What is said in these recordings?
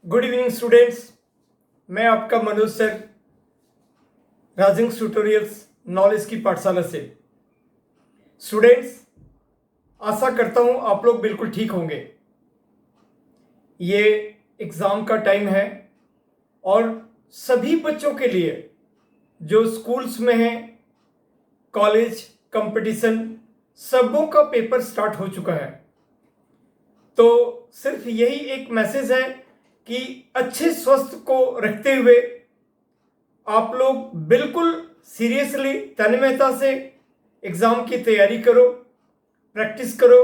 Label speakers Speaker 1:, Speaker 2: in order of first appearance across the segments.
Speaker 1: Good evening students. मैं आपका Manoj sir, राजिंग tutorials knowledge की पाठशाला से। स्टूडेंट्स, आशा करता हूं आप लोग बिल्कुल ठीक होंगे। ये एग्ज़ाम का टाइम है और सभी बच्चों के लिए जो स्कूल्स में हैं, कॉलेज, कंपटीशन, सबों का पेपर स्टार्ट हो चुका है। तो सिर्फ यही एक मैसेज है कि अच्छे स्वास्थ्य को रखते हुए आप लोग बिल्कुल सीरियसली तन्मयता से एग्ज़ाम की तैयारी करो, प्रैक्टिस करो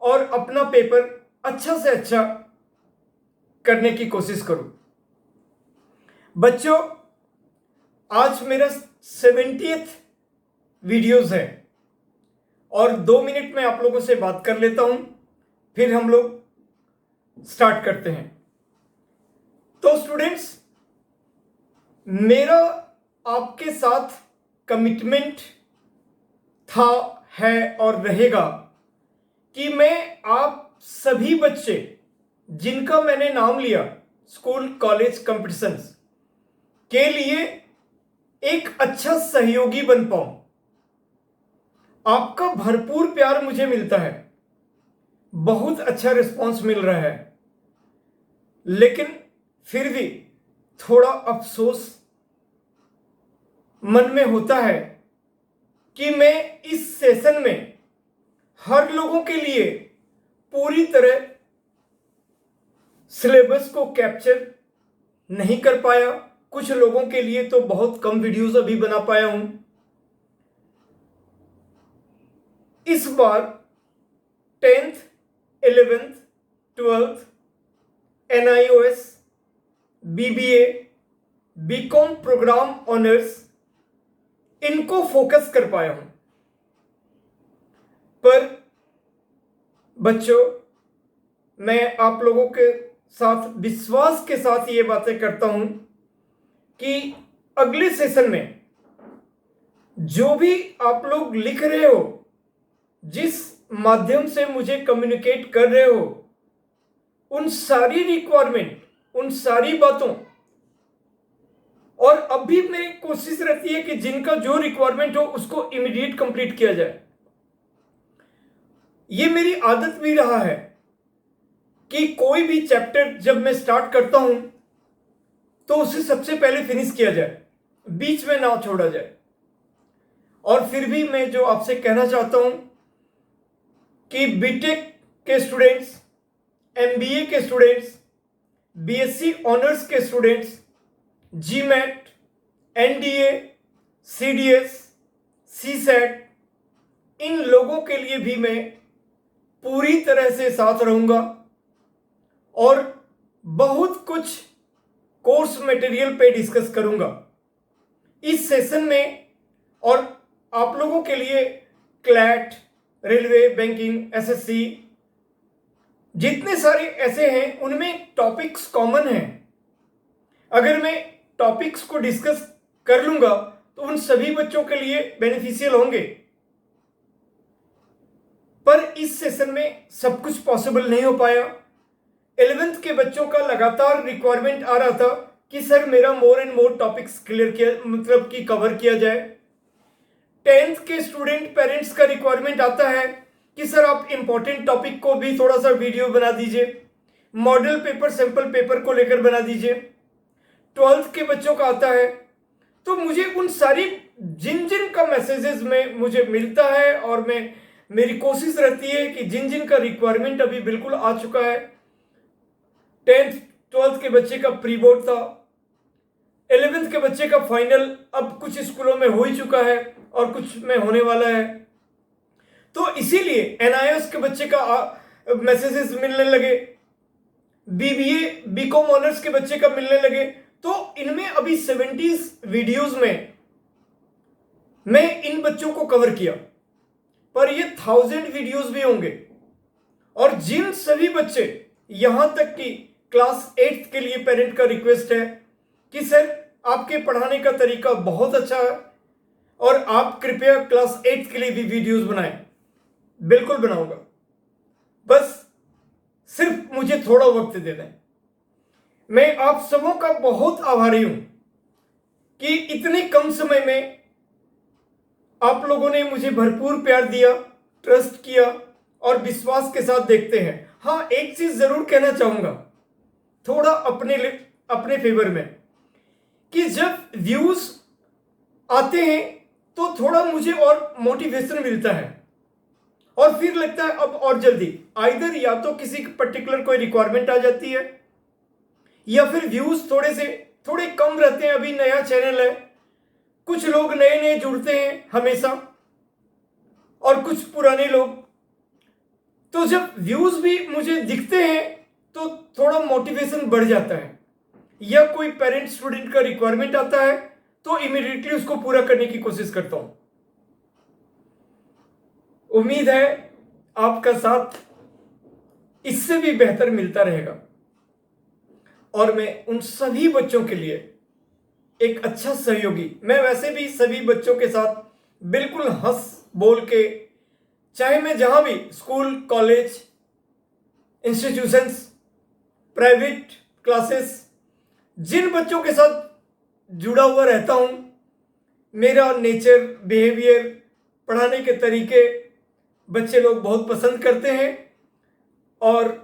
Speaker 1: और अपना पेपर अच्छा से अच्छा करने की कोशिश करो। बच्चों, आज मेरा 70th वीडियोज़ है और 2 मिनट में आप लोगों से बात कर लेता हूं, फिर हम लोग स्टार्ट करते हैं। तो स्टूडेंट्स, मेरा आपके साथ कमिटमेंट था, है और रहेगा कि मैं आप सभी बच्चे जिनका मैंने नाम लिया स्कूल, कॉलेज, कंपटीशंस के लिए एक अच्छा सहयोगी बन पाऊं। आपका भरपूर प्यार मुझे मिलता है, बहुत अच्छा रिस्पांस मिल रहा है, लेकिन फिर भी थोड़ा अफसोस मन में होता है कि मैं इस सेशन में हर लोगों के लिए पूरी तरह सिलेबस को कैप्चर नहीं कर पाया। कुछ लोगों के लिए तो बहुत कम वीडियोस अभी बना पाया हूं। इस बार 10th, 11th, 12th, NIOS, BBA, BCom program honours, इनको फोकस कर पाया हूं। पर बच्चों, मैं आप लोगों के साथ विश्वास के साथ ये बातें करता हूं कि अगले सेशन में जो भी आप लोग लिख रहे हो, जिस माध्यम से मुझे कम्युनिकेट कर रहे हो, उन सारी रिक्वायरमेंट, उन सारी बातों, और अब भी मेरी कोशिश रहती है कि जिनका जो रिक्वायरमेंट हो उसको इमीडिएट कंप्लीट किया जाए। ये मेरी आदत भी रहा है कि कोई भी चैप्टर जब मैं स्टार्ट करता हूं तो उसे सबसे पहले फिनिश किया जाए, बीच में ना छोड़ा जाए। और फिर भी मैं जो आपसे कहना चाहता हूं कि बीटेक के स्टूडेंट्स, MBA के स्टूडेंट्स, BSc ऑनर्स के students, GMAT, NDA, CDS, CSET, इन लोगों के लिए भी मैं पूरी तरह से साथ रहूंगा और बहुत कुछ कोर्स मटेरियल पे डिस्कस करूंगा इस सेशन में। और आप लोगों के लिए क्लैट, रेलवे, बैंकिंग, SSC, जितने सारे ऐसे हैं उनमें टॉपिक्स कॉमन हैं। अगर मैं टॉपिक्स को डिस्कस कर लूंगा तो उन सभी बच्चों के लिए बेनिफिशियल होंगे। पर इस सेशन में सब कुछ पॉसिबल नहीं हो पाया। 11th के बच्चों का लगातार रिक्वायरमेंट आ रहा था कि सर मेरा more and more topics clear किया, मतलब कि कवर किया जाए। 10th के स्टूडेंट पेरेंट्स का रिक्वायरमेंट आता है कि सर आप इंपॉर्टेंट टॉपिक को भी थोड़ा सा वीडियो बना दीजिए, मॉडल पेपर, सैंपल पेपर को लेकर बना दीजिए। 12th के बच्चों का आता है। तो मुझे उन सारी जिन जिन का मैसेजेस में मुझे मिलता है और मेरी कोशिश रहती है कि जिन जिन का रिक्वायरमेंट अभी बिल्कुल आ चुका है। 10th, 12th के बच्चे का प्री बोर्ड था, 11th के बच्चे का फाइनल अब कुछ स्कूलों में हो ही चुका है और कुछ में होने वाला है। तो इसीलिए NIOS के बच्चे का मैसेजेस मिलने लगे, BBA, बीकॉम ऑनर्स के बच्चे का मिलने लगे। तो इनमें अभी 70 वीडियोस में मैं इन बच्चों को कवर किया, पर ये 1000 वीडियोस भी होंगे। और जिन सभी बच्चे, यहां तक कि क्लास 8th के लिए पेरेंट का रिक्वेस्ट है कि सर आपके पढ़ाने का तरीका बहुत अच्छा है और आप कृपया क्लास 8th के लिए भी वीडियोस बनाएं। बिल्कुल बनाऊंगा, बस सिर्फ मुझे थोड़ा वक्त दे दें। मैं आप सबों का बहुत आभारी हूं कि इतने कम समय में आप लोगों ने मुझे भरपूर प्यार दिया, ट्रस्ट किया और विश्वास के साथ देखते हैं। हाँ, एक चीज जरूर कहना चाहूंगा थोड़ा अपने फेवर में, कि जब व्यूज आते हैं तो थोड़ा मुझे और मोटिवेशन मिलता है और फिर लगता है अब और जल्दी, आइदर या तो किसी पर्टिकुलर कोई रिक्वायरमेंट आ जाती है या फिर व्यूज थोड़े कम रहते हैं। अभी नया चैनल है, कुछ लोग नए नए जुड़ते हैं हमेशा और कुछ पुराने लोग, तो जब व्यूज भी मुझे दिखते हैं तो थोड़ा मोटिवेशन बढ़ जाता है, या कोई पेरेंट स्टूडेंट का रिक्वायरमेंट आता है तो इमीडिएटली उसको पूरा करने की कोशिश करता हूं। उम्मीद है आपका साथ इससे भी बेहतर मिलता रहेगा और मैं उन सभी बच्चों के लिए एक अच्छा सहयोगी, मैं वैसे भी सभी बच्चों के साथ बिल्कुल हंस बोल के, चाहे मैं जहां भी school, college, institutions, private classes, जिन बच्चों के साथ जुड़ा हुआ रहता हूं, मेरा नेचर, बिहेवियर, पढ़ाने के तरीके बच्चे लोग बहुत पसंद करते हैं और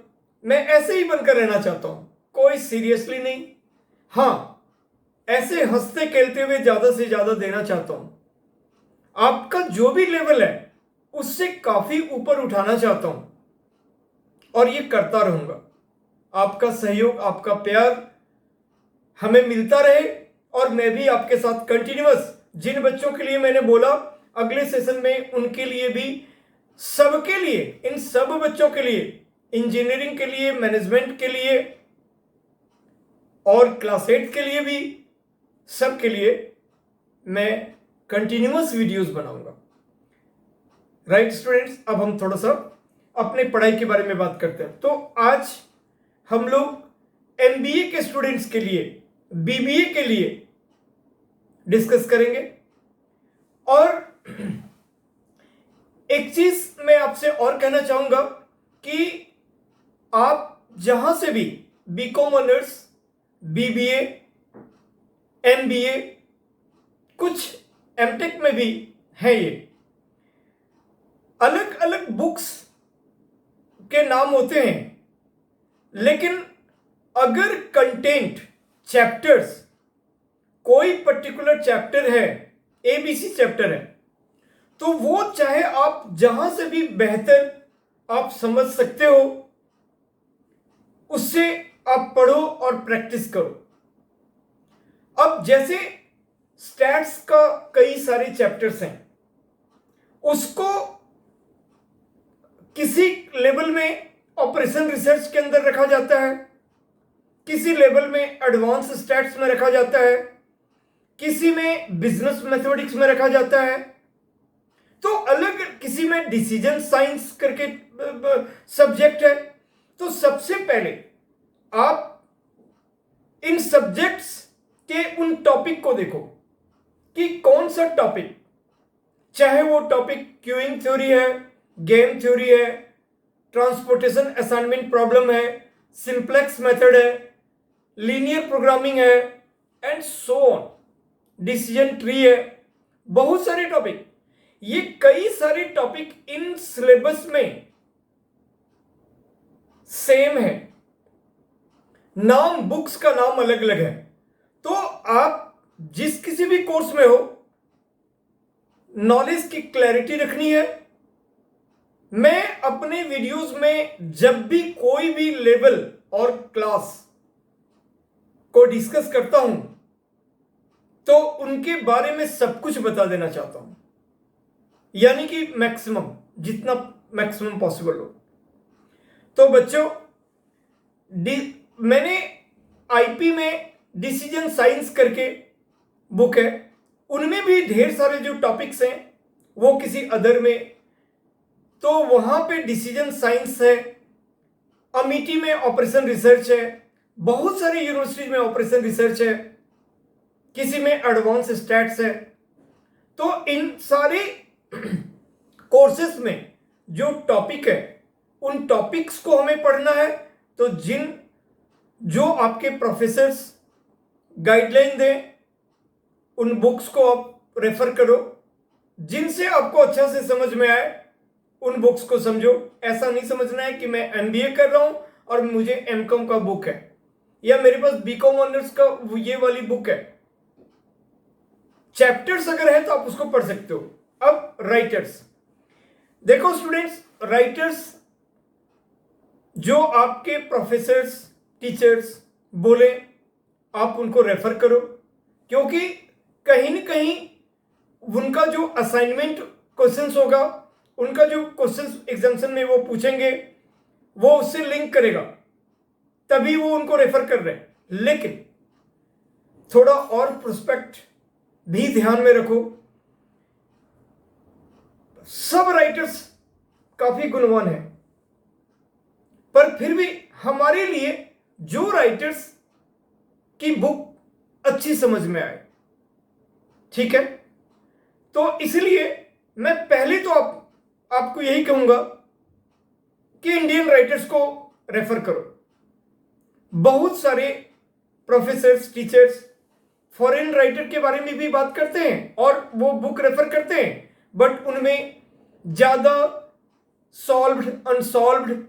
Speaker 1: मैं ऐसे ही बनकर रहना चाहता हूं, कोई सीरियसली नहीं, हाँ ऐसे हंसते खेलते हुए ज्यादा से ज्यादा देना चाहता हूं। आपका जो भी लेवल है उससे काफी ऊपर उठाना चाहता हूं और ये करता रहूंगा। आपका सहयोग, आपका प्यार हमें मिलता रहे और मैं भी आपके साथ कंटिन्यूअस, जिन बच्चों के लिए मैंने बोला अगले सेशन में उनके लिए भी, सबके लिए, इन सब बच्चों के लिए, इंजीनियरिंग के लिए, मैनेजमेंट के लिए और क्लास 8 के लिए भी, सबके लिए मैं कंटिन्यूअस वीडियोस बनाऊंगा। राइट स्टूडेंट्स, अब हम थोड़ा सा अपने पढ़ाई के बारे में बात करते हैं। तो आज हम लोग एमबीए के स्टूडेंट्स के लिए, बीबीए के लिए डिस्कस करेंगे। और एक चीज मैं आपसे और कहना चाहूंगा कि आप जहां से भी बीकॉम ऑनर्स, बीबीए, एमबीए, कुछ एमटेक में भी है, ये अलग अलग बुक्स के नाम होते हैं, लेकिन अगर कंटेंट, चैप्टर्स, कोई पर्टिकुलर चैप्टर है, एबीसी चैप्टर है, तो वो चाहे आप जहां से भी बेहतर आप समझ सकते हो, उससे आप पढ़ो और प्रैक्टिस करो। अब जैसे स्टैट्स का कई सारे चैप्टर्स हैं, उसको किसी लेवल में ऑपरेशन रिसर्च के अंदर रखा जाता है, किसी लेवल में एडवांस स्टैट्स में रखा जाता है, किसी में बिजनेस मैथमेटिक्स में रखा जाता है, तो अलग, किसी में डिसीजन साइंस करके सब्जेक्ट है। तो सबसे पहले आप इन सब्जेक्ट्स के उन टॉपिक को देखो कि कौन सा टॉपिक, चाहे वो टॉपिक क्यूइंग थ्योरी है, गेम थ्योरी है, ट्रांसपोर्टेशन असाइनमेंट प्रॉब्लम है, सिंप्लेक्स मेथड है, लीनियर प्रोग्रामिंग है and so on, decision tree है, बहुत सारे टॉपिक, ये कई सारे टॉपिक इन सिलेबस में सेम है, नाम, बुक्स का नाम अलग अलग है। तो आप जिस किसी भी कोर्स में हो, नॉलेज की क्लैरिटी रखनी है। मैं अपने वीडियोस में जब भी कोई भी लेवल और क्लास को डिस्कस करता हूं तो उनके बारे में सब कुछ बता देना चाहता हूं, यानी कि मैक्सिमम, जितना मैक्सिमम पॉसिबल हो। तो बच्चों, मैंने आईपी में डिसीजन साइंस करके बुक है, उनमें भी ढेर सारे जो टॉपिक्स हैं वो किसी अदर में, तो वहां पे डिसीजन साइंस है, अमिटी में ऑपरेशन रिसर्च है, बहुत सारी यूनिवर्सिटी में ऑपरेशन रिसर्च है, किसी में एडवांस स्टैट्स है। तो इन सारे कोर्सेस में जो टॉपिक है, उन टॉपिक्स को हमें पढ़ना है। तो जिन जो आपके प्रोफेसर्स गाइडलाइन दें, उन बुक्स को आप रेफर करो। जिनसे आपको अच्छा से समझ में आए उन बुक्स को समझो। ऐसा नहीं समझना है कि मैं एमबीए कर रहा हूं और मुझे एमकॉम का बुक है या मेरे पास बीकॉम ऑनर्स का ये वाली बुक है। चैप्टर्स अगर है तो आप उसको पढ़ सकते हो। अब राइटर्स देखो स्टूडेंट्स, राइटर्स जो आपके प्रोफेसर्स टीचर्स बोले आप उनको रेफर करो, क्योंकि कहीं ना कहीं उनका जो असाइनमेंट क्वेश्चंस होगा, उनका जो क्वेश्चंस एग्जामिनेशन में वो पूछेंगे वो उससे लिंक करेगा, तभी वो उनको रेफर कर रहे हैं। लेकिन थोड़ा और प्रोस्पेक्ट भी ध्यान में रखो। सब राइटर्स काफी गुणवान हैं, पर फिर भी हमारे लिए जो राइटर्स की बुक अच्छी समझ में आए, ठीक है, तो इसलिए मैं पहले तो आपको यही कहूंगा कि इंडियन राइटर्स को रेफर करो। बहुत सारे प्रोफेसर्स टीचर्स फॉरेन राइटर के बारे में भी बात करते हैं और वो बुक रेफर करते हैं, बट उनमें ज्यादा सॉल्व्ड अनसॉल्व्ड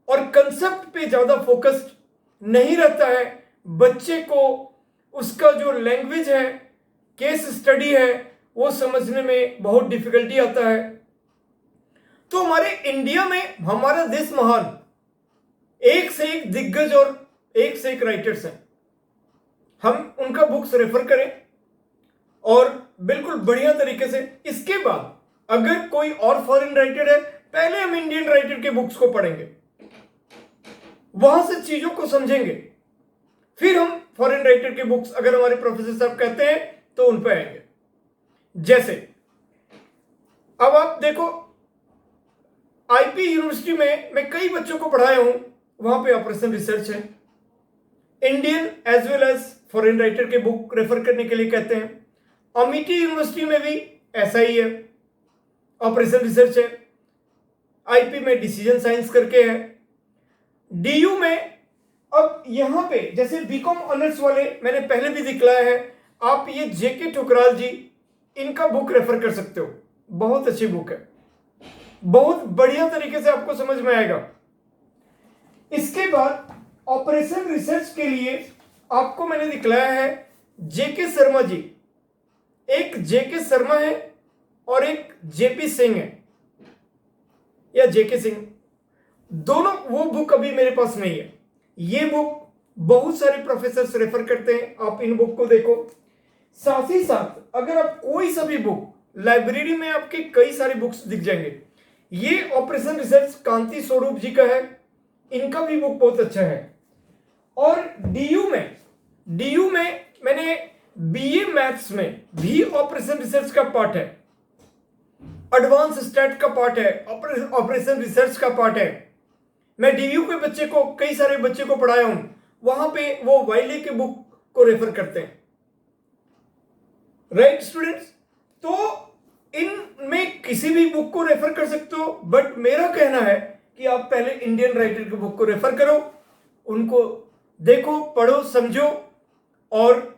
Speaker 1: और कंसेप्ट पे ज्यादा फोकस्ड नहीं रहता है। बच्चे को उसका जो लैंग्वेज है, केस स्टडी है, वो समझने में बहुत डिफिकल्टी आता है। तो हमारे इंडिया में हमारा देश महान, एक से एक दिग्गज और एक से एक राइटर्स हैं। हम उनका बुक्स रेफर करें और बिल्कुल बढ़िया तरीके से। इसके बाद अगर कोई और फॉरेन राइटर है, पहले हम इंडियन राइटर के बुक्स को पढ़ेंगे, वहां से चीजों को समझेंगे, फिर हम फॉरेन राइटर के बुक्स अगर हमारे प्रोफेसर साहब कहते हैं तो उन पर आएंगे। जैसे अब आप देखो, आईपी यूनिवर्सिटी में मैं कई बच्चों को पढ़ाया हूं, वहां पे ऑपरेशन रिसर्च है। Indian as well as foreign writer के बुक रेफर करने के लिए कहते हैं। अमिटी यूनिवर्सिटी में भी ऐसा ही है, ऑपरेशन रिसर्च है। आईपी में डिसीजन साइंस करके है। डीयू में अब यहां पे जैसे बीकॉम ऑनर्स वाले मैंने पहले भी दिखलाया है, आप ये जेके ठुकराल जी, इनका बुक रेफर कर सकते हो। बहुत अच्छी बुक है, बहुत बढ़िया तरीके से आपको समझ में आएगा। इसके बाद ऑपरेशन रिसर्च के लिए आपको मैंने दिखलाया है जेके शर्मा जी। एक जेके शर्मा है और एक जेपी सिंह है या जेके सिंह, दोनों। वो बुक अभी मेरे पास नहीं है। ये बुक बहुत सारे प्रोफेसर रेफर करते हैं, आप इन बुक को देखो। साथ ही साथ अगर आप कोई सा भी बुक, लाइब्रेरी में आपके कई सारे बुक्स दिख जाएंगे। ये ऑपरेशन रिसर्च कांति स्वरूप जी का है, इनका भी बुक बहुत अच्छा है। और डीयू में मैंने बीए मैथ्स में भी ऑपरेशन रिसर्च का पार्ट है, एडवांस स्टैट का पार्ट है, ऑपरेशन रिसर्च का पार्ट है। मैं डीयू के बच्चे को, कई सारे बच्चे को पढ़ाया हूं, वहां पे वो वाइले के बुक को रेफर करते हैं। राइट स्टूडेंट्स, तो इनमें किसी भी बुक को रेफर कर सकते हो, बट मेरा कहना है कि आप पहले इंडियन राइटर की बुक को रेफर करो, उनको देखो, पढ़ो, समझो, और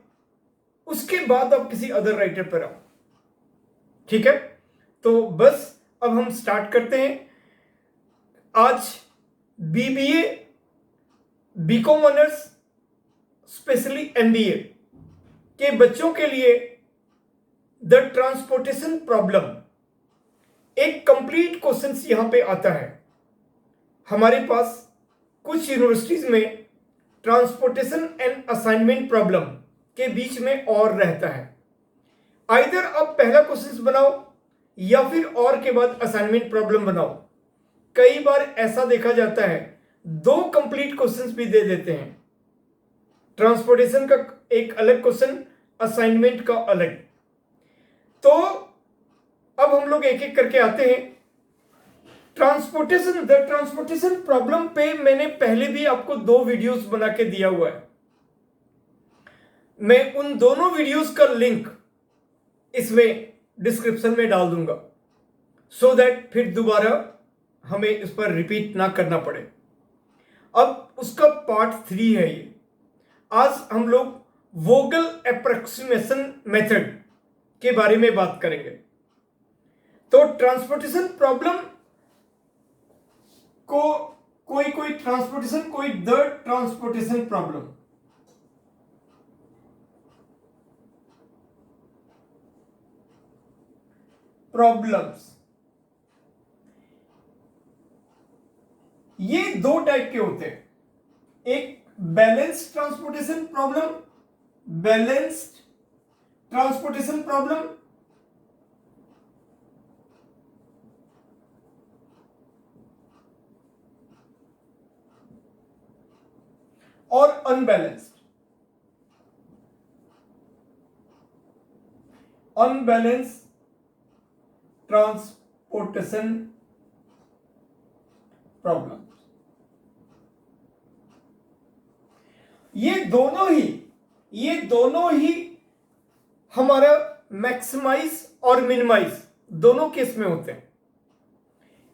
Speaker 1: उसके बाद आप किसी अदर राइटर पर आओ। ठीक है, तो बस अब हम स्टार्ट करते हैं। आज BBA, BCom honours, specially MBA के बच्चों के लिए द ट्रांसपोर्टेशन प्रॉब्लम एक कंप्लीट क्वेश्चन यहां पे आता है। हमारे पास कुछ यूनिवर्सिटीज में ट्रांसपोर्टेशन एंड असाइनमेंट प्रॉब्लम के बीच में और रहता है। आइदर आप पहला क्वेश्चन बनाओ या फिर और के बाद असाइनमेंट प्रॉब्लम बनाओ। कई बार ऐसा देखा जाता है दो कंप्लीट क्वेश्चंस भी दे देते हैं, ट्रांसपोर्टेशन का एक अलग क्वेश्चन, असाइनमेंट का अलग। तो अब हम लोग एक एक करके आते हैं। द ट्रांसपोर्टेशन प्रॉब्लम पे मैंने पहले भी आपको 2 वीडियोस बना के दिया हुआ है। मैं उन दोनों वीडियोस का लिंक इसमें डिस्क्रिप्शन में डाल दूंगा, सो दैट फिर दोबारा हमें इस पर रिपीट ना करना पड़े। अब उसका पार्ट 3 है ये। आज हम लोग वोगल अप्रोक्सीमेशन मेथड के बारे में बात करेंगे। तो ट्रांसपोर्टेशन प्रॉब्लम को कोई ट्रांसपोर्टेशन, कोई द ट्रांसपोर्टेशन प्रॉब्लम, प्रॉब्लम्स, ये दो टाइप के होते हैं। एक balanced transportation problem, balanced transportation problem, और अनबैलेंस्ड, अनबैलेंस्ड ट्रांसपोर्टेशन प्रॉब्लम। ये दोनों ही हमारा मैक्सिमाइज और मिनिमाइज दोनों केस में होते हैं।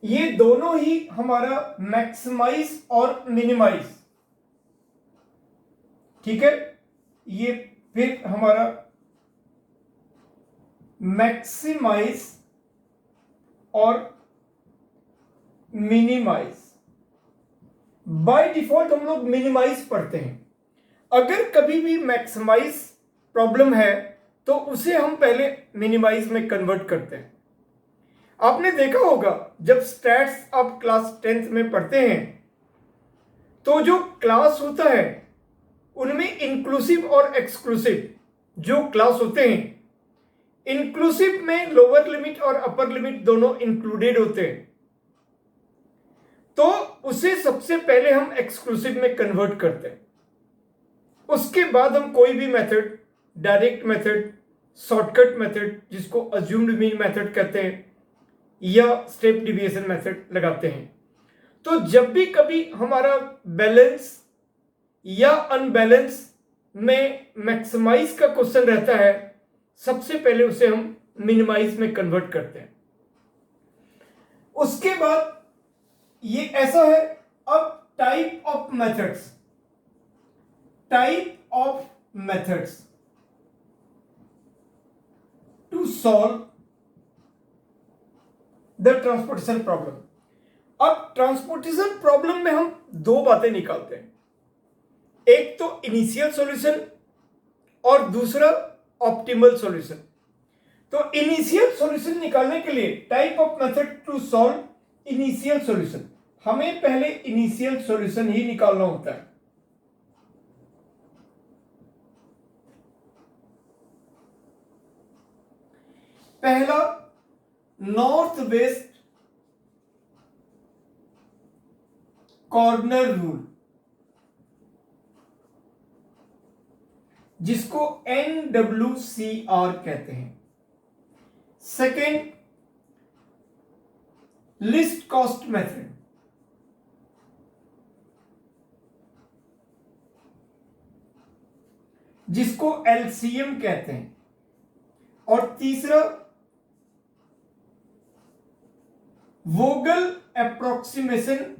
Speaker 1: ये दोनों ही हमारा मैक्सिमाइज और मिनिमाइज, ठीक है। ये फिर हमारा मैक्सिमाइज और मिनिमाइज, बाय डिफॉल्ट हम लोग मिनिमाइज पढ़ते हैं। अगर कभी भी मैक्सिमाइज प्रॉब्लम है तो उसे हम पहले मिनिमाइज में कन्वर्ट करते हैं। आपने देखा होगा जब स्टैट्स आप क्लास 10th में पढ़ते हैं तो जो क्लास होता है उनमें इंक्लूसिव और एक्सक्लूसिव जो क्लास होते हैं, इंक्लूसिव में लोअर लिमिट और अपर लिमिट दोनों इंक्लूडेड होते हैं, तो उसे सबसे पहले हम एक्सक्लूसिव में कन्वर्ट करते हैं। उसके बाद हम कोई भी method, direct method, shortcut method जिसको अज्यूम्ड मीन मेथड कहते हैं, या स्टेप डिविएशन मेथड लगाते हैं। तो जब भी कभी हमारा बैलेंस या अनबैलेंस में मैक्सिमाइज का क्वेश्चन रहता है, सबसे पहले उसे हम मिनिमाइज में कन्वर्ट करते हैं। उसके बाद ये ऐसा है। अब type of methods, type of methods to solve the transportation problem. अब ट्रांसपोर्टेशन प्रॉब्लम में हम दो बातें निकालते हैं, एक तो इनिशियल सॉल्यूशन और दूसरा ऑप्टिमल सॉल्यूशन। तो इनिशियल सॉल्यूशन निकालने के लिए type of method to solve initial solution, हमें पहले इनिशियल सॉल्यूशन ही निकालना होता है। पहला नॉर्थ वेस्ट कॉर्नर रूल, जिसको NWCR कहते हैं। सेकेंड लिस्ट कॉस्ट मेथड, जिसको LCM कहते हैं। और तीसरा वोगल अप्रोक्सीमेशन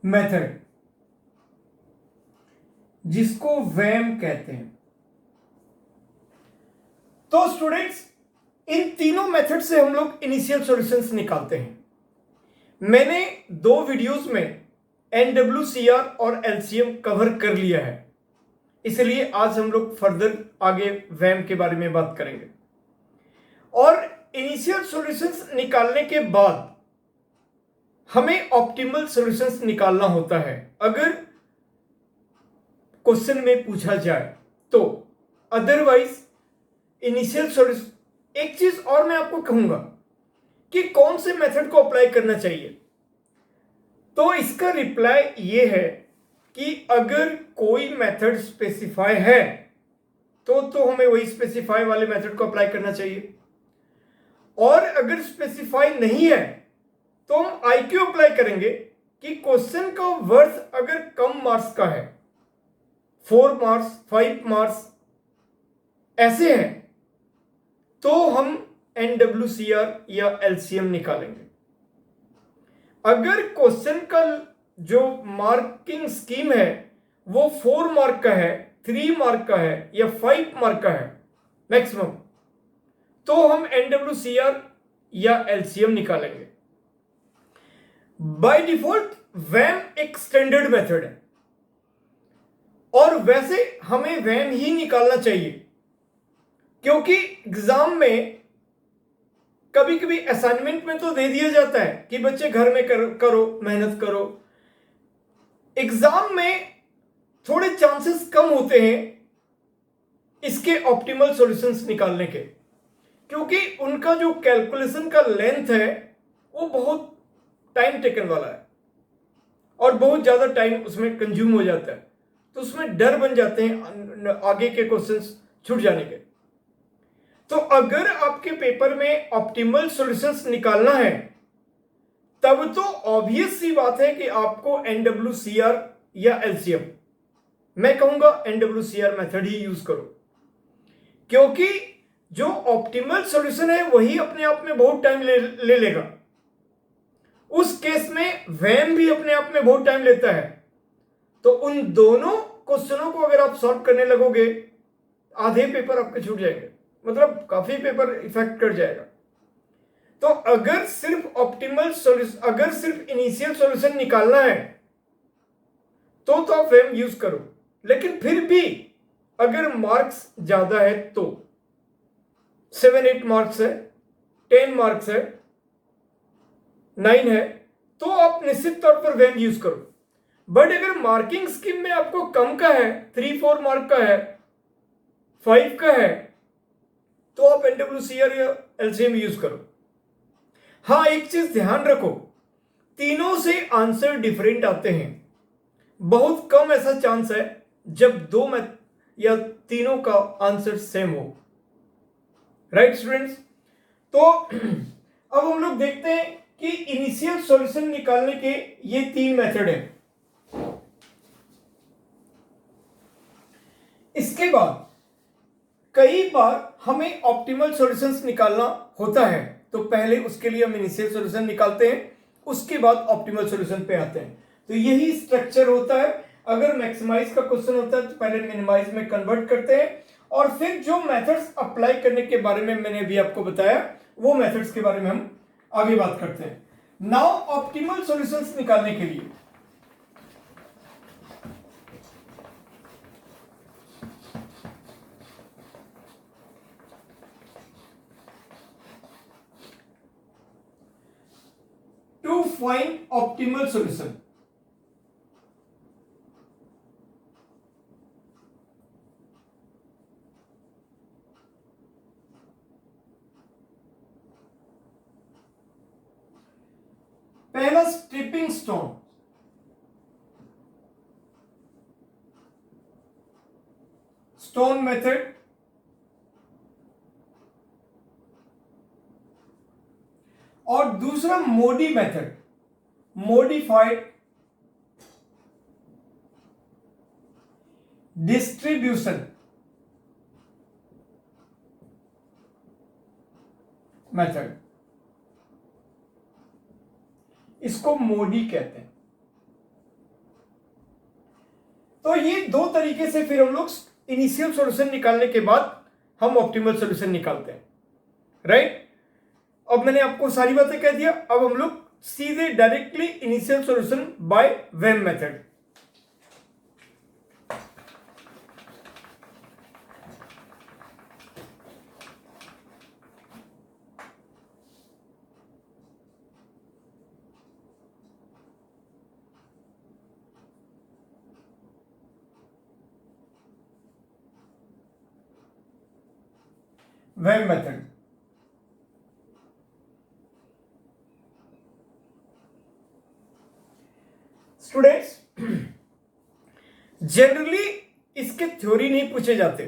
Speaker 1: मेथड, जिसको वैम कहते हैं। तो स्टूडेंट्स, इन तीनों मेथड से हम लोग इनिशियल सॉल्यूशंस निकालते हैं। मैंने दो वीडियोस में NWCR और LCM कवर कर लिया है, इसलिए आज हम लोग फर्दर आगे वैम के बारे में बात करेंगे। और इनिशियल सॉल्यूशंस निकालने के बाद हमें ऑप्टिमल सॉल्यूशंस निकालना होता है अगर क्वेश्चन में पूछा जाए तो। अदरवाइज इनिशियल सॉल्यूशन, एक चीज और मैं आपको कहूंगा कि कौन से मेथड को अप्लाई करना चाहिए, तो इसका रिप्लाई ये है कि अगर कोई मेथड स्पेसिफाई है तो हमें वही स्पेसिफाई वाले मेथड को अप्लाई करना चाहिए, और अगर स्पेसिफाई नहीं है तो हम IQ अप्लाई करेंगे कि क्वेश्चन का वर्थ अगर कम मार्क्स का है, 4 मार्क्स 5 मार्क्स ऐसे हैं, तो हम NWCR या LCM निकालेंगे। अगर क्वेश्चन का जो मार्किंग स्कीम है वो 4 मार्क का है, 3 मार्क का है या 5 मार्क का है मैक्सिमम, तो हम NWCR या LCM निकालेंगे। बाय डिफॉल्ट वैम एक स्टैंडर्ड मेथड है और वैसे हमें वैम ही निकालना चाहिए, क्योंकि एग्जाम में कभी कभी असाइनमेंट में तो दे दिया जाता है कि बच्चे घर में करो मेहनत करो। एग्जाम में थोड़े चांसेस कम होते हैं इसके ऑप्टिमल सॉल्यूशंस निकालने के, क्योंकि उनका जो कैलकुलेशन का लेंथ है वो बहुत टाइम टेकन वाला है और बहुत ज्यादा टाइम उसमें कंज्यूम हो जाता है, तो उसमें डर बन जाते हैं आगे के क्वेश्चंस छूट जाने के। तो अगर आपके पेपर में ऑप्टिमल सॉल्यूशंस निकालना है तब तो ऑब्वियस सी बात है कि आपको NWCR या LCM, मैं कहूंगा NWCR मेथड ही यूज करो, क्योंकि जो ऑप्टिमल सॉल्यूशन है वही अपने आप में बहुत टाइम ले लेगा। उस केस में वैम भी अपने आप में बहुत टाइम लेता है, तो उन दोनों क्वेश्चनों को अगर आप सॉल्व करने लगोगे आधे पेपर आपके छूट जाएंगे, मतलब काफी पेपर इफेक्ट कर जाएगा। तो अगर सिर्फ ऑप्टिमल सॉल्यूशन, अगर सिर्फ इनिशियल सॉल्यूशन निकालना है तो आप वैम यूज करो, लेकिन फिर भी अगर मार्क्स ज्यादा है तो 7-8 मार्क्स है, 10 मार्क्स है, 9 है, तो आप निश्चित तौर पर वैम यूज करो। बट अगर मार्किंग स्कीम में आपको कम का है, 3-4 मार्क का है, 5 का है, तो आप NWCR या LCM यूज करो। हाँ, एक चीज ध्यान रखो, तीनों से आंसर डिफरेंट आते हैं। बहुत कम ऐसा चांस है जब दो में या तीनों का आंसर सेम हो। Right students? तो अब हम लोग देखते हैं कि इनिशियल सॉल्यूशन निकालने के ये 3 मेथड हैं। इसके बाद कई बार हमें ऑप्टिमल सॉल्यूशंस निकालना होता है, तो पहले उसके लिए हम इनिशियल सॉल्यूशन निकालते हैं, उसके बाद ऑप्टिमल सॉल्यूशन पे आते हैं। तो यही स्ट्रक्चर होता है। अगर मैक्सिमाइज का क्वेश्चन होता है तो पहले मिनिमाइज में कन्वर्ट करते हैं और फिर जो मेथड्स अप्लाई करने के बारे में मैंने अभी आपको बताया वो मेथड्स के बारे में हम आगे बात करते हैं। नाउ ऑप्टिमल सॉल्यूशंस निकालने के लिए to find optimal solution, पहला स्ट्रिपिंग स्टोन, स्टोन मेथड, और दूसरा मोडी मेथड, मॉडिफाइड डिस्ट्रीब्यूशन मेथड, इसको मोडी कहते हैं। तो ये 2 तरीके से फिर हम लोग इनिशियल सॉल्यूशन निकालने के बाद हम ऑप्टिमल सॉल्यूशन निकालते हैं। राइट? अब मैंने आपको सारी बातें कह दिया, अब हम लोग सीधे directly initial solution by VAM method. VAM method students, generally इसके थ्योरी नहीं पूछे जाते,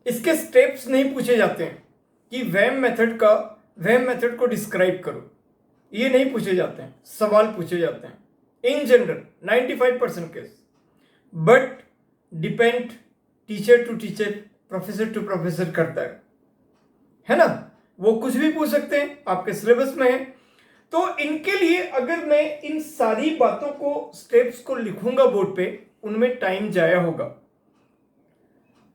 Speaker 1: इसके स्टेप्स नहीं पूछे जाते हैं कि वैम मेथड को डिस्क्राइब करो, ये नहीं पूछे जाते हैं। सवाल पूछे जाते हैं in general 95% case, but depend teacher to teacher, professor to professor करता है ना। वो कुछ भी पूछ सकते हैं, आपके सिलेबस में है। तो इनके लिए अगर मैं इन सारी बातों को, स्टेप्स को लिखूंगा बोर्ड पे, उनमें टाइम जाया होगा।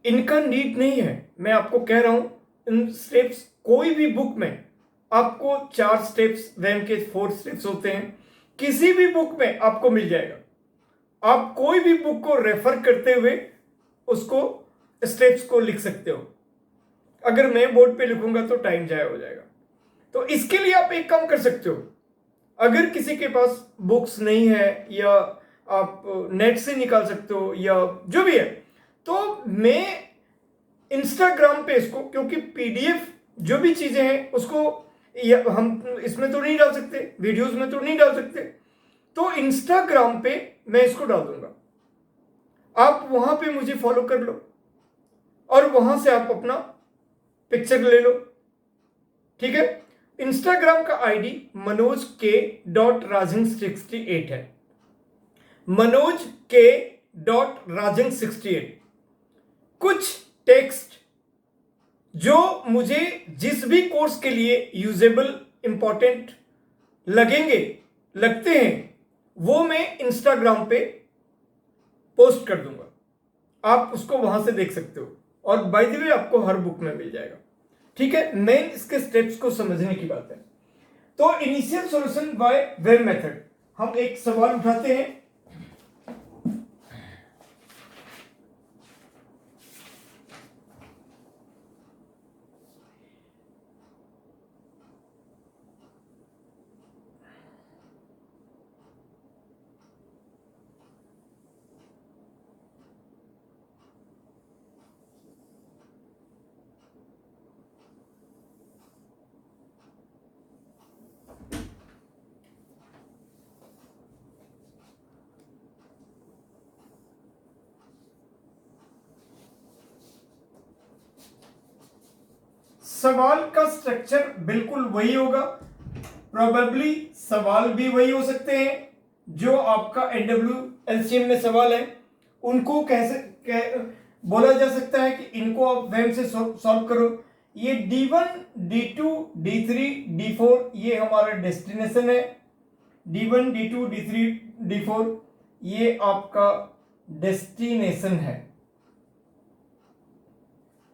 Speaker 1: इनका नीड नहीं है, मैं आपको कह रहा हूं। इन स्टेप्स कोई भी बुक में आपको 4 स्टेप्स, वैम के 4 स्टेप्स होते हैं, किसी भी बुक में आपको मिल जाएगा। आप कोई भी बुक को रेफर करते हुए उसको, स्टेप्स को लिख सकते हो। अगर मैं बोर्ड पे लिखूंगा तो टाइम जाया हो जाएगा। तो इसके लिए आप एक काम कर सकते हो, अगर किसी के पास बुक्स नहीं है या आप नेट से निकाल सकते हो या जो भी है, तो मैं इंस्टाग्राम पे इसको, क्योंकि पीडीएफ जो भी चीजें हैं उसको हम इसमें तो नहीं डाल सकते, वीडियोस में तो नहीं डाल सकते, तो इंस्टाग्राम पे मैं इसको डाल दूंगा। आप वहां पे मुझे फॉलो कर लो और वहां से आप अपना पिक्चर ले लो, ठीक है। इंस्टाग्राम का आईडी manoj.k.rajang68 है, manoj.k.rajang68। कुछ टेक्स्ट जो मुझे जिस भी कोर्स के लिए यूजेबल, इंपॉर्टेंट लगते हैं, वो मैं इंस्टाग्राम पे पोस्ट कर दूंगा। आप उसको वहां से देख सकते हो, और बाय द वे आपको हर बुक में मिल जाएगा, ठीक है। मेन इसके स्टेप्स को समझने की बात है। तो initial solution by wave method, हम एक सवाल उठाते हैं। सवाल का स्ट्रक्चर बिल्कुल वही होगा, प्रोबेबली सवाल भी वही हो सकते हैं जो आपका एनडब्ल्यू एलसीएम में सवाल है, उनको बोला जा सकता है कि इनको आप वैम से सॉल्व करो। ये D1, D2, D3, D4 ये हमारा डेस्टिनेशन है। D1, D2, D3, D4 ये आपका डेस्टिनेशन है,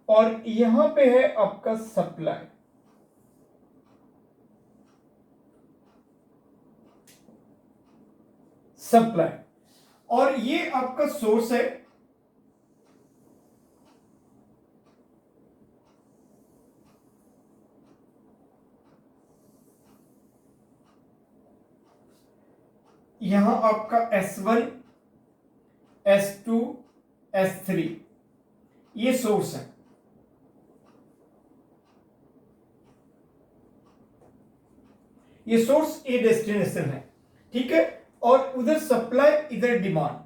Speaker 1: और यहां पे है आपका सप्लाई। और ये आपका सोर्स है। यहां आपका S1, S2, S3 ये सोर्स है। ये सोर्स, ये डेस्टिनेशन है, ठीक है। और उधर सप्लाई, इधर डिमांड।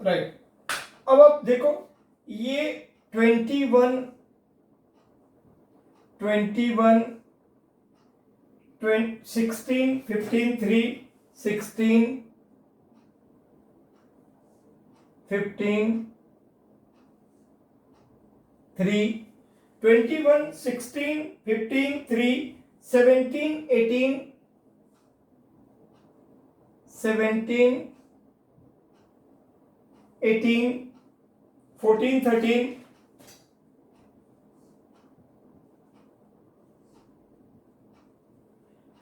Speaker 1: राइट, अब आप देखो ये 21, 16, 15, 3, 16, 15, 3, 21, 16, 15, 3, 17, 18, 17, 18, 14, 13,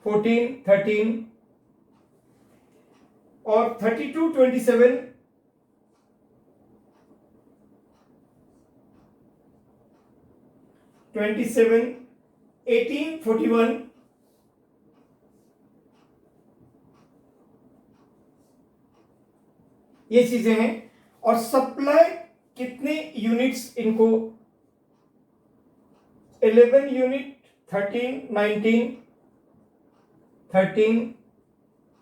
Speaker 1: 14, 13 और 32, 27, 27, 18, 41, ये चीजें हैं। और सप्लाई कितने यूनिट्स इनको, 11 यूनिट, 13, 19, 13,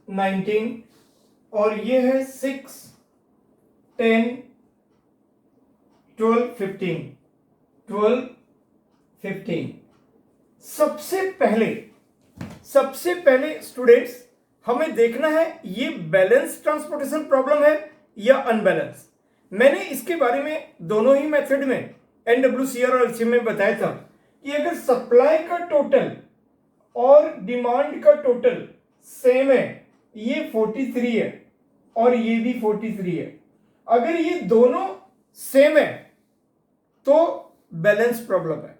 Speaker 1: 19 और ये है 6, 10, 12, 15, 12, 15। सबसे पहले सबसे पहले स्टूडेंट्स हमें देखना है ये बैलेंस ट्रांसपोर्टेशन प्रॉब्लम है या अनबैलेंस। मैंने इसके बारे में दोनों ही मेथड में NWCR और LCM में बताया था कि अगर सप्लाई का टोटल और डिमांड का टोटल सेम है, ये 43 है और ये भी 43 है, अगर ये दोनों सेम है तो बैलेंस प्रॉब्लम है,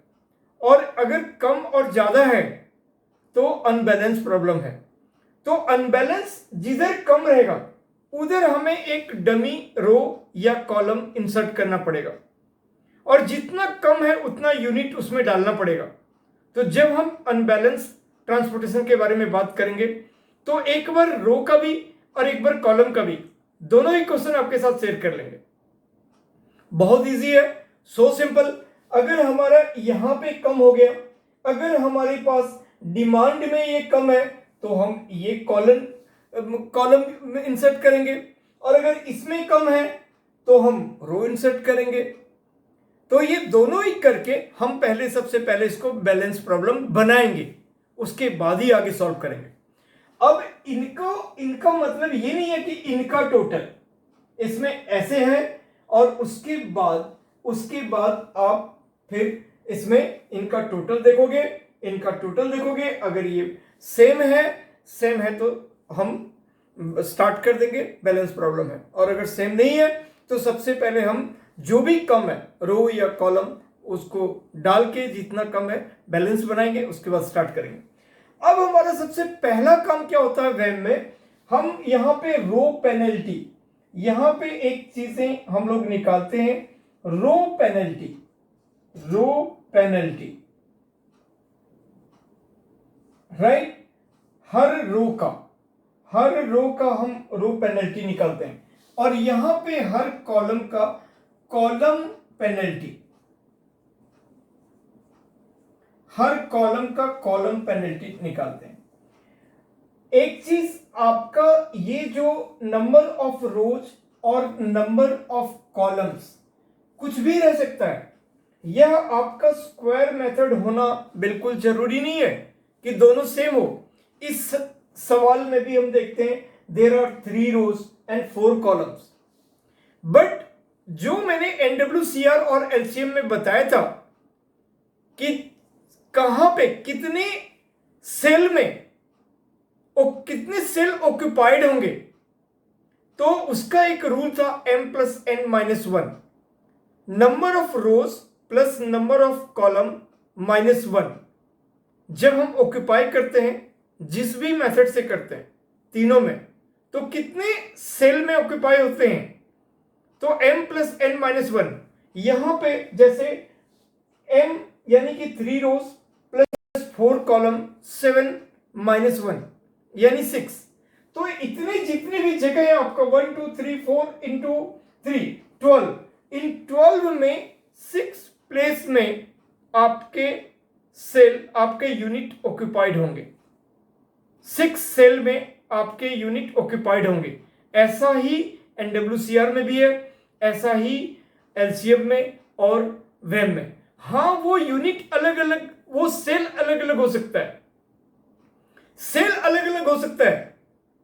Speaker 1: और अगर कम और ज्यादा है तो अनबैलेंस प्रॉब्लम है। तो अनबैलेंस जिधर कम रहेगा उधर हमें एक डमी रो या कॉलम इंसर्ट करना पड़ेगा, और जितना कम है उतना यूनिट उसमें डालना पड़ेगा। तो जब हम अनबैलेंस ट्रांसपोर्टेशन के बारे में बात करेंगे तो एक बार रो का भी और एक बार कॉलम का भी दोनों ही क्वेश्चन आपके साथ शेयर कर लेंगे। बहुत इजी है, सो सिंपल। अगर हमारा यहां पे कम हो गया, अगर हमारे पास डिमांड में ये कम है तो हम ये कॉलम इंसर्ट करेंगे, और अगर इसमें कम है तो हम रो इंसर्ट करेंगे। तो ये दोनों ही करके हम सबसे पहले इसको बैलेंस प्रॉब्लम बनाएंगे, उसके बाद ही आगे सॉल्व करेंगे। अब इनका मतलब ये नहीं है कि इनका टोटल इसमें ऐसे है और उसके बाद आप फिर इसमें इनका टोटल देखोगे, अगर ये सेम है तो हम स्टार्ट कर देंगे बैलेंस प्रॉब्लम है, और अगर सेम नहीं है तो सबसे पहले हम जो भी कम है रो या कॉलम उसको डाल के जितना कम है बैलेंस बनाएंगे, उसके बाद स्टार्ट करेंगे। अब हमारा सबसे पहला काम क्या होता है वेम में, हम यहां पे रो पेनल्टी, यहां पे एक चीजें हम लोग निकालते हैं, रो पेनल्टी, राइट। हर रो का हम रो पेनल्टी निकालते हैं, और यहां पे हर कॉलम का कॉलम पेनल्टी, हर कॉलम का कॉलम पेनल्टी निकालते हैं। एक चीज आपका ये जो नंबर ऑफ रोज और नंबर ऑफ कॉलम्स कुछ भी रह सकता है, यह आपका स्क्वायर मेथड होना बिल्कुल जरूरी नहीं है कि दोनों सेम हो। इस सवाल में भी हम देखते हैं there are 3 rows and 4 columns, but जो मैंने NWCR और LCM में बताया था कि कहां पे कितने सेल में कितने सेल ऑक्युपाइड होंगे, तो उसका एक रूल था m+n-1, number of rose plus number of column -1। जब हम ऑक्युपाई करते हैं जिस भी मेथड से करते हैं तीनों में, तो कितने सेल में ऑक्युपाई होते हैं, तो m+n-1। यहां पे जैसे m यानी कि 3 रोज प्लस 4 कॉलम 7-1 यानी 6। तो इतने जितने भी जगह है आपका 1 2 3 4 इंटू 3 12, इन 12 में 6 प्लेस में आपके सेल, आपके यूनिट ऑक्युपाइड होंगे, 6 सेल में आपके यूनिट ऑक्युपाइड होंगे। ऐसा ही NWCR में भी है, ऐसा ही LCM में और वेम में। हाँ, वो यूनिट अलग अलग, वो सेल अलग अलग हो सकता है,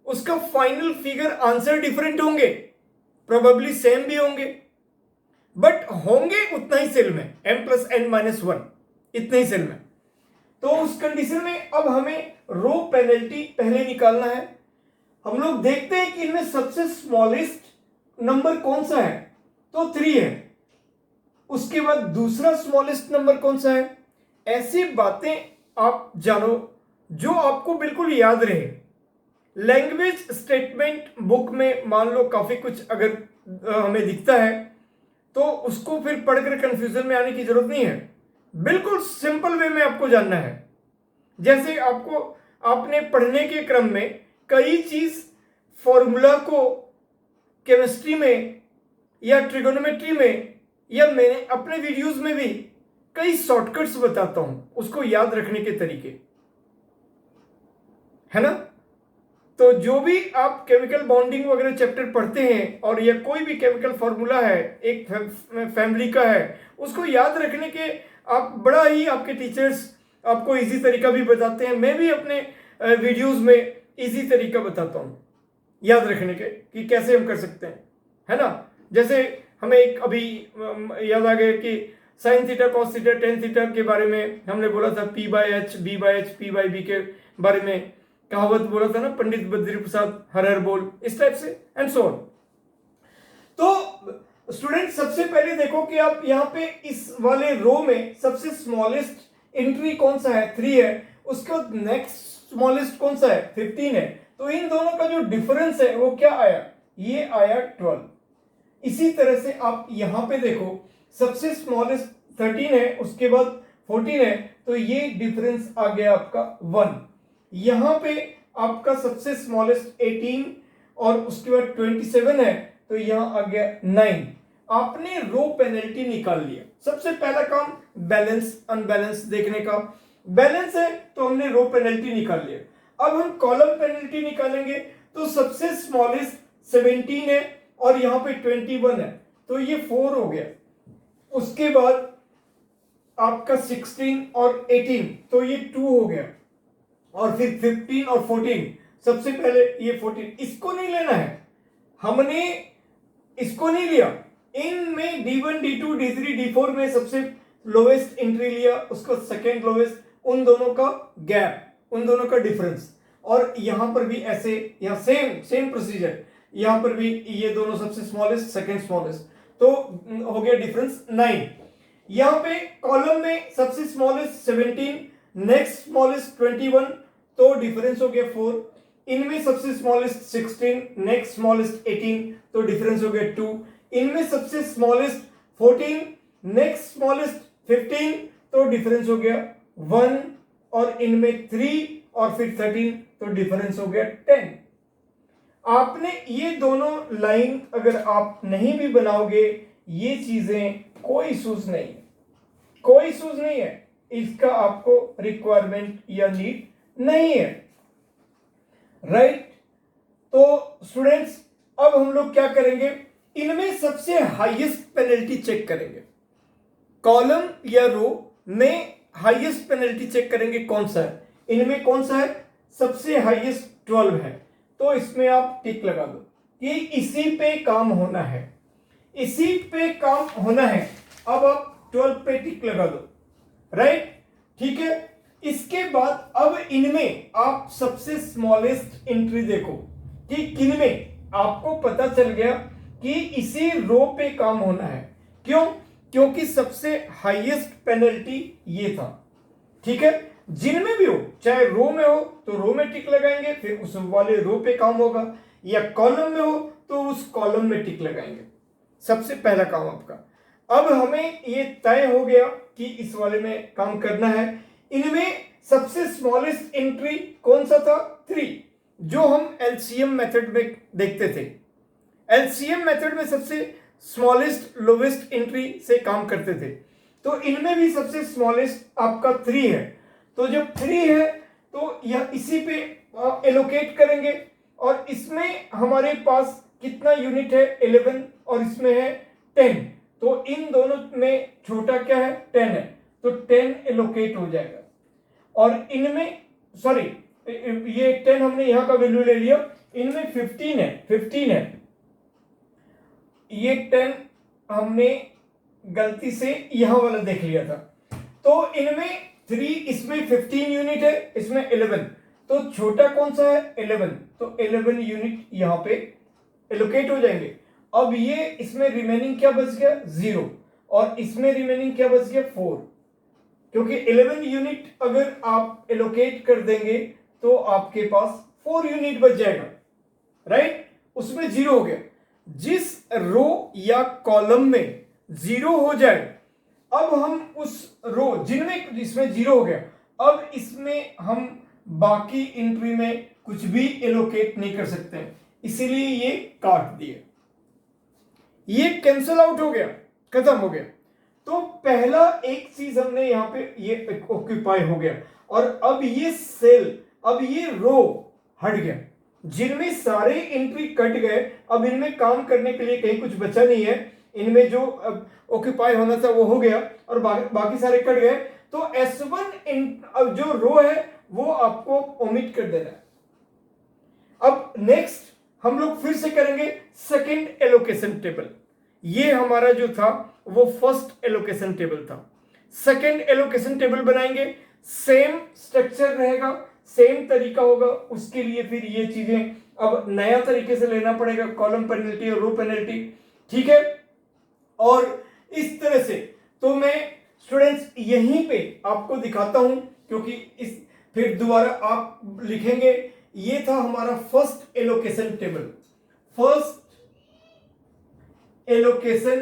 Speaker 1: उसका फाइनल फिगर आंसर डिफरेंट होंगे, प्रोबेबली सेम भी होंगे, बट होंगे उतना ही सेल में, m+n-1 इतने ही सेल में। तो उस कंडीशन में अब हमें रो पेनल्टी पहले निकालना है। हम लोग देखते हैं कि इनमें सबसे स्मॉलेस्ट नंबर कौन सा है, तो 3 है। उसके बाद दूसरा स्मॉलेस्ट नंबर कौन सा है। ऐसी बातें आप जानो जो आपको बिल्कुल याद रहे। लैंग्वेज स्टेटमेंट बुक में मान लो काफी कुछ अगर हमें दिखता है तो उसको फिर पढ़कर कंफ्यूजन में आने की जरूरत नहीं है, बिल्कुल सिंपल वे में आपको जानना है। जैसे आपने पढ़ने के क्रम में कई चीज फॉर्मूला को केमिस्ट्री में या ट्रिगोनोमेट्री में, या मैंने अपने वीडियोस में भी कई शॉर्टकट्स बताता हूं उसको याद रखने के तरीके, है ना। तो जो भी आप केमिकल बॉन्डिंग वगैरह चैप्टर पढ़ते हैं और या कोई भी केमिकल फॉर्मूला है एक फैमिली का है, उसको याद रखने के आप बड़ा ही आपके टीचर्स आपको इजी तरीका भी बताते हैं। मैं भी अपने वीडियोस में इजी तरीका बताता हूँ याद रखने के कि कैसे हम कर सकते हैं, है ना। जैसे हमें एक अभी याद आ गया कि sine theta cos theta tan theta के बारे में हमने बोला था, P by H B by H P by B के बारे में कहावत बोला था ना, पंडित बद्री प्रसाद हर हर बोल, इस टाइप से एंड सो ऑन। तो स्टूडेंट सबसे पहले देखो कि आप यहाँ पे इस वाले रो में सबसे स्मॉलेस्ट एंट्री कौन सा है, 3 है, उसका नेक्स्ट स्मॉलेस्ट कौन सा है, 15 है। तो इन दोनों का जो डिफरेंस है वो क्या आया, ये आया 12। इसी तरह से आप यहां पे देखो सबसे स्मॉलेस्ट 13 है, उसके बाद 14 है, तो ये डिफरेंस आ गया आपका 1। यहां पे आपका सबसे स्मॉलेस्ट 18 और उसके बाद 27 है, तो यहां आ गया 9। आपने रो पेनल्टी निकाल लिया। सबसे पहला काम बैलेंस अनबैलेंस देखने का, बैलेंस है तो हमने रो पेनल्टी निकाल लिया। अब हम कॉलम पेनल्टी निकालेंगे, तो सबसे स्मॉलेस्ट 17 है और यहां पे 21 है, तो ये 4 हो गया। उसके बाद आपका 16 और 18, तो ये 2 हो गया, और फिर 15 और 14। सबसे पहले ये 14, इसको नहीं लेना है, हमने इसको नहीं लिया। इनमें D1 D2 D3 D4 में सबसे लोवेस्ट एंट्री लिया, उसको सेकेंड लोवेस्ट, उन दोनों का गैप, उन दोनों का डिफरेंस। और यहां पर भी ऐसे, यहां सेम प्रोसीजर, यहां पर भी ये दोनों सबसे स्मॉलेस्ट सेकेंड स्मॉलेस्ट, तो हो गया डिफरेंस 9। यहां पे कॉलम में सबसे स्मॉलेस्ट 17, नेक्स्ट स्मॉलेस्ट 21, तो डिफरेंस हो गया 4। इनमें सबसे स्मॉलेस्ट 16, नेक्स्ट स्मॉलेस्ट 18, तो डिफरेंस हो गया 2। इनमें सबसे स्मॉलेस्ट 14, नेक्स्ट स्मॉलेस्ट 15, तो डिफरेंस हो गया 1। और इनमें 3 और फिर 13, तो डिफरेंस हो गया 10। आपने ये दोनों लाइन अगर आप नहीं भी बनाओगे, ये चीजें कोई सूज नहीं है, कोई सूज नहीं है, इसका आपको रिक्वायरमेंट या नीड नहीं है, राइट। तो स्टूडेंट्स अब हम लोग क्या करेंगे, इनमें सबसे हाईएस्ट पेनल्टी चेक करेंगे। कॉलम या रो में हाईएस्ट पेनल्टी चेक करेंगे कौन सा है, इनमें कौन सा है, सबसे हाईएस्ट 12 है, तो इसमें आप टिक लगा दो कि इसी पे काम होना है, इसी पे काम होना है। अब आप 12 पे टिक लगा दो, राइट, ठीक है। इसके बाद अब इनमें आप सबसे स्मॉलेस्ट एंट्री देखो कि किनमें आपको पता चल गया कि इसी रो पे काम होना है। क्यों, क्योंकि सबसे हाईएस्ट पेनल्टी ये था, ठीक है। जिनमें भी हो, चाहे रो में हो तो रो में टिक लगाएंगे, फिर उस वाले रो पे काम होगा, या कॉलम में हो तो उस कॉलम में टिक लगाएंगे। सबसे पहला काम आपका। अब हमें ये तय हो गया कि इस वाले में काम करना है। इनमें सबसे स्मॉलेस्ट एंट्री कौन सा था, 3, जो हम एलसीएम मेथड में देखते थे। एलसीएम मेथड में सबसे स्मॉलेस्ट लोवेस्ट एंट्री से काम करते थे, तो इनमें भी सबसे स्मॉलेस्ट आपका 3 है। तो जब 3 है तो यह इसी पे एलोकेट करेंगे, और इसमें हमारे पास कितना यूनिट है, 11, और इसमें है 10, तो इन दोनों में छोटा क्या है, 10 है, तो 10 एलोकेट हो जाएगा। और इनमें सॉरी, ये 10 हमने यहां का वैल्यू ले लिया, इनमें 15 है, ये 10 हमने गलती से यहां वाला देख लिया था। तो इनमें 3, इसमें 15 यूनिट है, इसमें 11, तो छोटा कौन सा है, 11, तो 11 यूनिट यहां पे एलोकेट हो जाएंगे। अब ये इसमें रिमेनिंग क्या बच गया, 0, और इसमें रिमेनिंग क्या बच गया, 4, क्योंकि 11 यूनिट अगर आप एलोकेट कर देंगे तो आपके पास 4 यूनिट बच जाएगा, राइट, उसमें 0 हो गया। जिस रो या कॉलम में 0 हो जाए, अब हम उस रो जिनमें इसमें 0 हो गया, अब इसमें हम बाकी एंट्री में कुछ भी एलोकेट नहीं कर सकते हैं, इसीलिए ये काट दिए, ये कैंसिल आउट हो गया, खत्म हो गया। तो पहला एक चीज हमने यहां पे ये ऑक्यूपाई हो गया, और अब ये सेल, अब ये रो हट गया, जिनमें सारे एंट्री कट गए, अब इनमें काम करने के लिए कहीं कुछ बचा नहीं है, इनमें जो ऑक्यूपाई होना था वो हो गया और बाकी सारे कट गए। तो S1 जो रो है वो आपको ओमिट कर देना है। अब नेक्स्ट हम लोग फिर से करेंगे सेकंड एलोकेशन टेबल। ये हमारा जो था वो फर्स्ट एलोकेशन टेबल था। सेकंड एलोकेशन टेबल बनाएंगे, सेम स्ट्रक्चर रहेगा, सेम तरीका होगा। उसके लिए फिर ये चीजें अब नया तरीके से लेना पड़ेगा, कॉलम पेनल्टी और रो पेनल्टी, ठीक है। और इस तरह से तो मैं स्टूडेंट्स यहीं पे आपको दिखाता हूं, क्योंकि इस फिर दोबारा आप लिखेंगे। ये था हमारा first allocation table, first allocation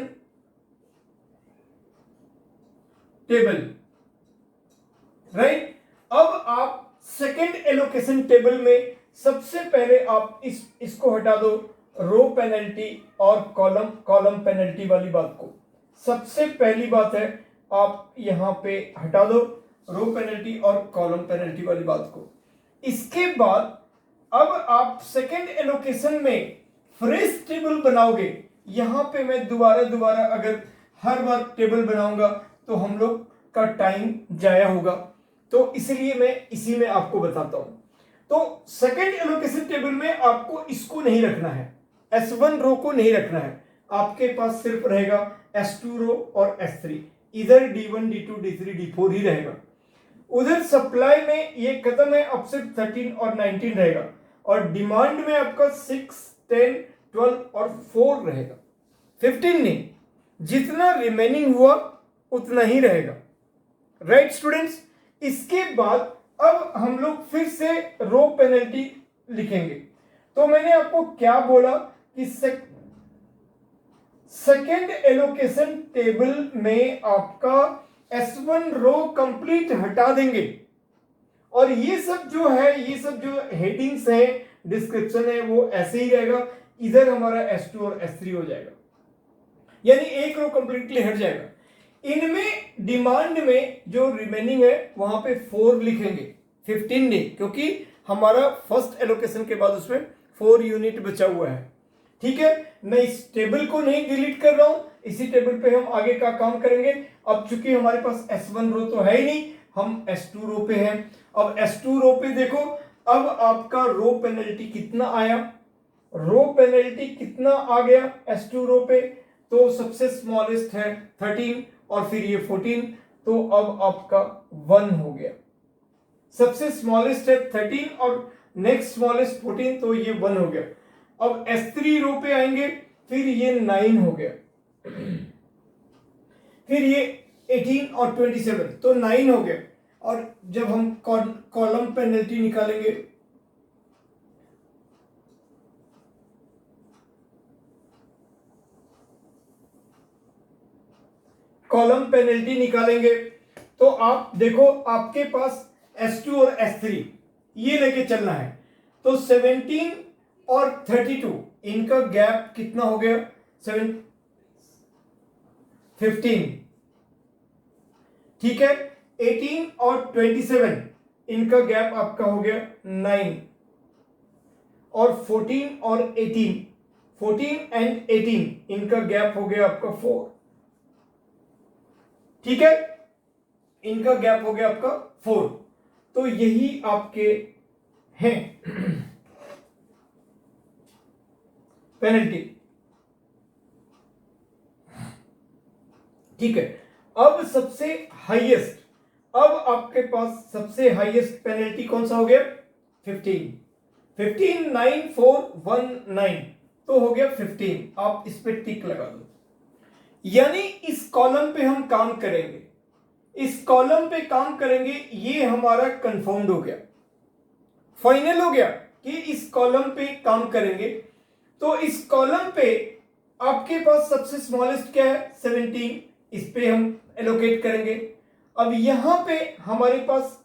Speaker 1: table, right. अब आप सेकंड एलोकेशन टेबल में सबसे पहले आप इसको हटा दो, रो पेनल्टी और कॉलम पेनल्टी वाली बात को। सबसे पहली बात है आप यहां पे हटा दो रो पेनल्टी और कॉलम पेनल्टी वाली बात को। इसके बाद अब आप सेकंड एलोकेशन में फ्रेश टेबल बनाओगे। यहां पे मैं दोबारा अगर हर बार टेबल बनाऊंगा तो हम लोग का टाइम जाया होगा, तो इसलिए मैं इसी में आपको बताता हूं। तो सेकंड एलोकेशन टेबल में आपको इसको नहीं रखना है, S1 रो को नहीं रखना है। आपके पास सिर्फ रहेगा S2 रो और S3, इधर D1 D2 D3 D4 ही रहेगा। उधर सप्लाई में ये खत्म है, अब सिर्फ 13 और 19 रहेगा, और डिमांड में आपका 6 10 12 और 4 रहेगा, 15 नहीं। जितना रिमेनिंग हुआ उतना ही रहेगा, राइट स्टूडेंट्स। इसके बाद अब हम लोग फिर से रो पेनल्टी लिखेंगे। तो मैंने आपको क्या बोला कि सेकेंड एलोकेशन टेबल में आपका S1 रो कंप्लीट हटा देंगे, और ये सब जो है, ये सब जो हेडिंग्स है, डिस्क्रिप्शन है, वो ऐसे ही रहेगा। इधर हमारा S2 और S3 हो जाएगा, यानी एक रो कंप्लीटली हट जाएगा। इनमें डिमांड में जो रिमेनिंग है वहां पे 4 लिखेंगे, 15 नहीं, क्योंकि हमारा फर्स्ट एलोकेशन के बाद उसमें 4 यूनिट बचा हुआ है, ठीक है। मैं इस टेबल को नहीं डिलीट कर रहा हूं, इसी टेबल पे हम आगे का काम करेंगे। अब चूंकि हमारे पास S1 रो तो है ही नहीं, हम S2 रो पे हैं। अब S2 रो पे देखो, अब आपका रो पेनल्टी कितना आया, रो पेनल्टी कितना आ गया S2 रो पे, तो सबसे स्मॉलेस्ट है 13 और फिर ये 14, तो अब आपका 1 हो गया। सबसे स्मॉलेस्ट है 13 और नेक्स्ट स्मॉलेस्ट 14, तो ये 1 हो गया। अब S3 रो पे आएंगे, फिर ये 9 हो गया, फिर ये 18 और 27, तो 9 हो गया। और जब हम कॉलम पेनल्टी निकालेंगे, कॉलम पेनल्टी निकालेंगे, तो आप देखो आपके पास S2 और S3 ये लेके चलना है। तो 17 और 32 इनका गैप कितना हो गया, 15, ठीक है। 18 और 27 इनका गैप आपका हो गया 9, और 14 और 18, 14 एंड 18 इनका गैप हो गया आपका 4, ठीक है। इनका गैप हो गया आपका 4, तो यही आपके हैं पेनल्टी, ठीक है। अब सबसे हाईएस्ट, अब आपके पास सबसे हाईएस्ट पेनल्टी कौन सा हो गया, 15, 15 9 4 1 9, तो हो गया 15। आप इस पे टिक लगा दो, यानी इस कॉलम पे हम काम करेंगे, इस कॉलम पे काम करेंगे, ये हमारा कंफर्म्ड हो गया, फाइनल हो गया कि इस कॉलम पे काम करेंगे। तो इस कॉलम पे आपके पास सबसे स्मॉलेस्ट क्या है, 17, इस पे हम एलोकेट करेंगे। अब यहां पे हमारे पास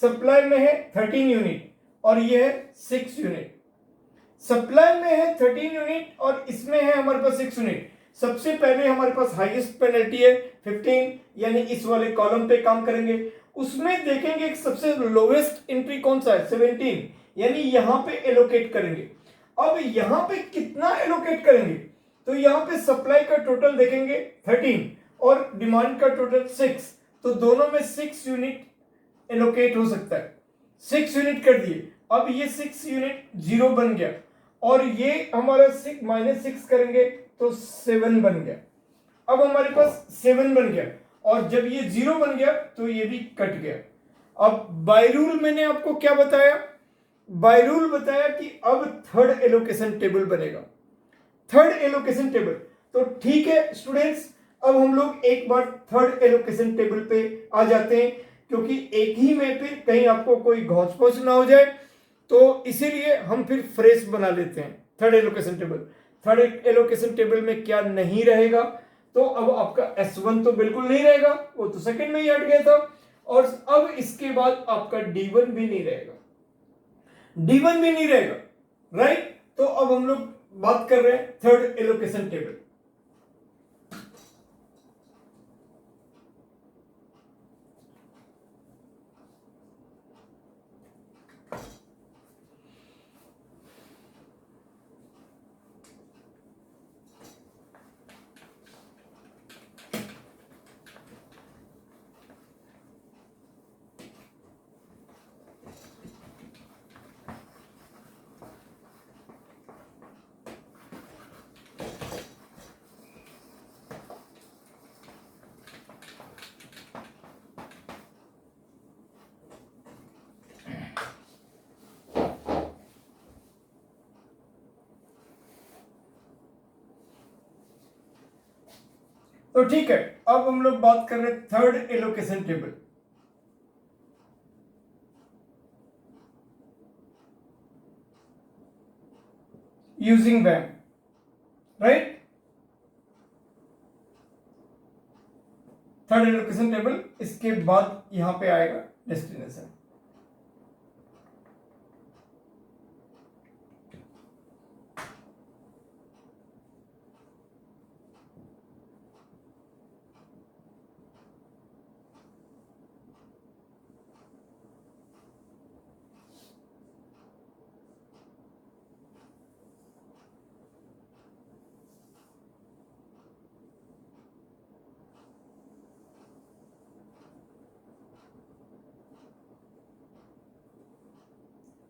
Speaker 1: सप्लाई में है 13 यूनिट और ये है 6 यूनिट। सप्लाई में है 13 यूनिट और इसमें है हमारे पास 6 यूनिट। सबसे पहले हमारे पास हाईएस्ट पेनल्टी है 15, यानी इस वाले कॉलम पे काम करेंगे। उसमें देखेंगे कि सबसे लोवेस्ट एंट्री कौन सा है, 17, यानी यहां पे एलोकेट करेंगे। अब यहां पे कितना एलोकेट करेंगे, तो यहां पे सप्लाई का टोटल देखेंगे 13 और डिमांड का टोटल 6, तो दोनों में 6 यूनिट एलोकेट हो सकता है। 6 यूनिट कर दिए, अब ये 6 यूनिट 0 बन गया और ये हमारा -6 करेंगे तो 7 बन गया। अब हमारे पास 7 बन गया और जब ये 0 बन गया तो ये भी कट गया। अब बाय रूल मैंने आपको क्या बताया? बाय रूल बताया कि अब थर्ड एलोकेशन टेबल बनेगा, थर्ड एलोकेशन टेबल। तो ठीक है स्टूडेंट्स, अब हम लोग एक बार थर्ड एलोकेशन टेबल पे आ जाते हैं, क्योंकि एक ही में फिर कहीं आपको कोई घौच पौच ना हो जाए, तो इसीलिए हम फिर फ्रेश बना लेते हैं third allocation table. Third allocation table में क्या नहीं रहेगा? तो अब आपका S1 तो बिल्कुल नहीं रहेगा, वो तो सेकंड में ही हट गया था, और अब इसके बाद आपका D1 भी नहीं रहेगा, D1 भी नहीं रहेगा, राइट। तो अब हम लोग बात कर रहे हैं थर्ड एलोकेशन टेबल। तो ठीक है, अब हम लोग बात कर रहे हैं third allocation table. Using VAM, right. Third allocation table, इसके बाद यहां पे आएगा डेस्टिनेशन।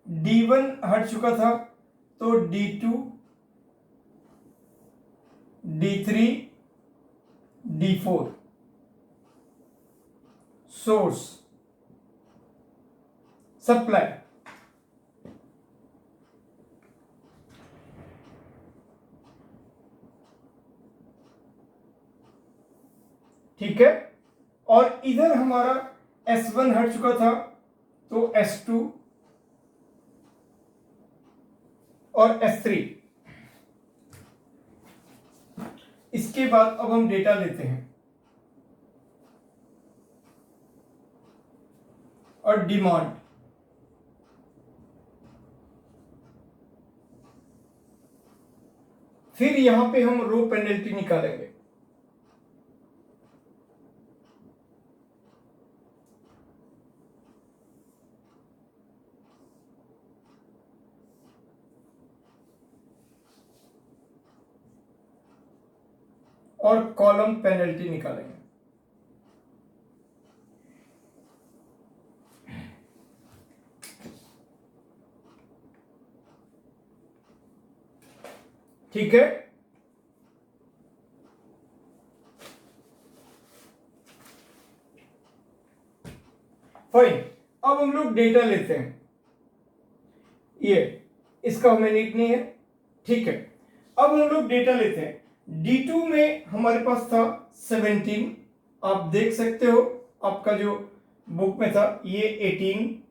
Speaker 1: D1 हट चुका था, तो D2, D3, D4 source supply. ठीक है, और इधर हमारा S1 हट चुका था, तो S2 और S3। इसके बाद अब हम डेटा लेते हैं और डिमांड। फिर यहां पे हम रो पेनल्टी निकालेंगे। और कॉलम पेनल्टी निकालेंगे। ठीक है, फाइन। अब हम लोग डेटा लेते हैं, ये इसका हमें नीड नहीं है, ठीक है। अब हम लोग डेटा लेते हैं। D2 में हमारे पास था 17, आप देख सकते हो आपका जो बुक में था, ये 18।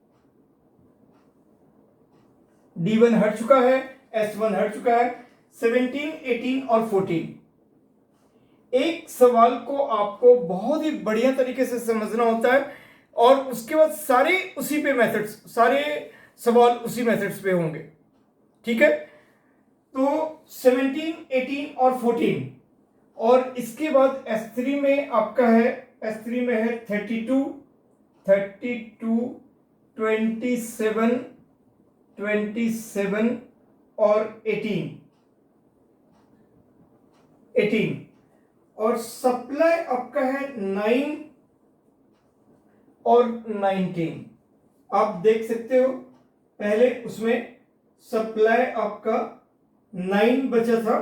Speaker 1: D1 हट चुका है, S1 हट चुका है, 17, 18 और 14। एक सवाल को आपको बहुत ही बढ़िया तरीके से समझना होता है, और उसके बाद सारे उसी पे मेथड्स, सारे सवाल उसी मेथड्स पे होंगे, ठीक है। तो 17, 18 और 14, और इसके बाद S3 में आपका है, S3 में है 32, 27, 27 और 18, और सप्लाई आपका है 9, और 19। आप देख सकते हो पहले उसमें सप्लाई आपका 9 बचा था,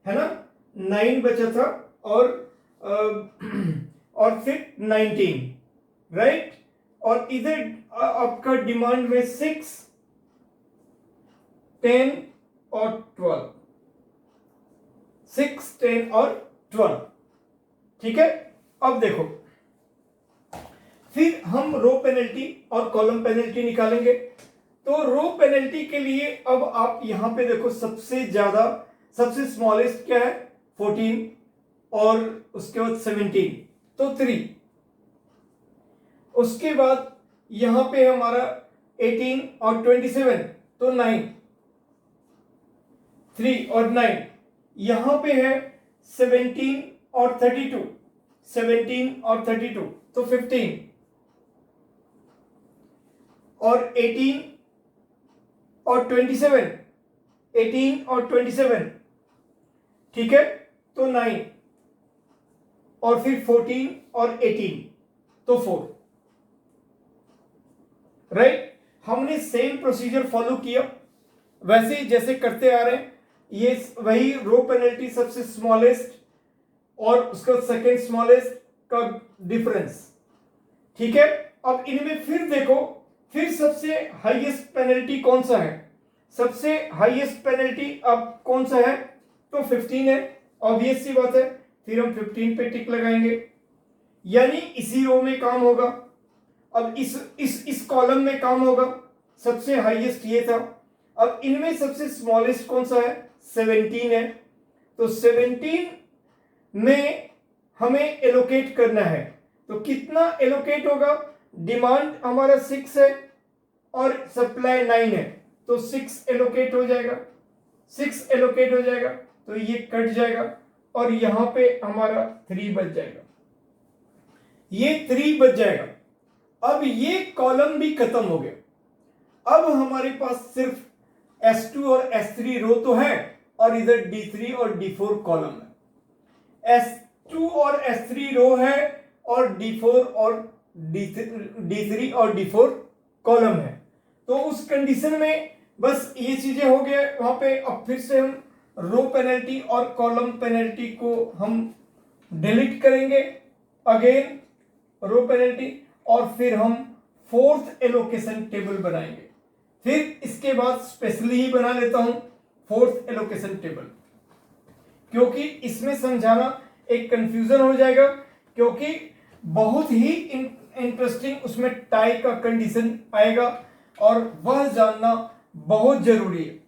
Speaker 1: है ना, 9 बचा था और और फिर 19, राइट। और इधर आपका डिमांड में 6, 10 और 12, 6, 10 और 12, ठीक है। अब देखो फिर हम रो पेनल्टी और कॉलम पेनल्टी निकालेंगे। तो रो पेनल्टी के लिए अब आप यहां पे देखो सबसे ज्यादा, सबसे स्मॉलेस्ट क्या है 14 और उसके बाद 17, तो 3। उसके बाद यहां पे हमारा 18 और 27, तो 9, 3 और 9। यहां पे है 17 और 32, 17 और 32, तो 15 और 18 और 27, 18 और 27, ठीक है, तो 9 और फिर 14 और 18, तो 4, राइट। हमने सेम प्रोसीजर फॉलो किया वैसे ही जैसे करते आ रहे हैं। ये वही रो पेनल्टी सबसे स्मॉलेस्ट और उसका सेकेंड स्मॉलेस्ट का डिफरेंस, ठीक है। अब इनमें फिर देखो, फिर सबसे हाईएस्ट पेनल्टी कौन सा है, सबसे हाईएस्ट पेनल्टी अब कौन सा है, तो 15 है, ऑब्वियस सी बात है। फिर हम 15 पे टिक लगाएंगे, यानी इसी रो में काम होगा। अब इस कॉलम में काम होगा, सबसे हाईएस्ट ये था। अब इनमें सबसे स्मॉलेस्ट कौन सा है, 17 है, तो 17 में हमें एलोकेट करना है। तो कितना एलोकेट होगा, डिमांड हमारा 6 है और सप्लाई 9 है, तो 6 एलोकेट हो जाएगा, 6 एलोकेट हो जाएगा, तो ये कट जाएगा और यहां पे हमारा 3 बच जाएगा, ये 3 बच जाएगा। अब ये कॉलम भी खत्म हो गया। अब हमारे पास सिर्फ S2 और S3 रो तो है और इधर D3 और D4 कॉलम है। S2 और S3 रो है और D4 और D3 और D4 कॉलम है। तो उस कंडीशन में बस ये चीजें हो गया वहां पे। अब फिर से हम रो पेनल्टी और कॉलम पेनल्टी को हम डिलीट करेंगे, अगेन रो पेनल्टी, और फिर हम फोर्थ एलोकेशन टेबल बनाएंगे। फिर इसके बाद स्पेशली ही बना लेता हूं फोर्थ एलोकेशन टेबल, क्योंकि इसमें समझाना एक कंफ्यूजन हो जाएगा, क्योंकि बहुत ही इंटरेस्टिंग उसमें टाई का कंडीशन आएगा और वह जानना बहुत जरूरी है,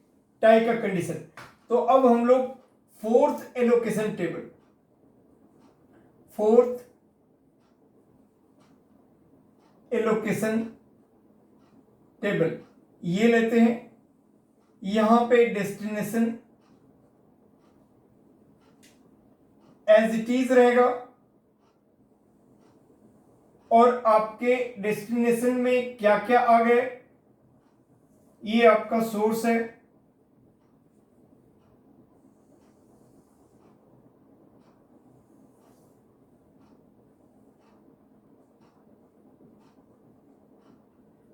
Speaker 1: टाई का कंडीशन। तो अब हम लोग fourth allocation table, fourth allocation table ये लेते हैं। यहां पे डेस्टिनेशन एज इट इज रहेगा और आपके डेस्टिनेशन में क्या क्या आ गए, ये आपका सोर्स है,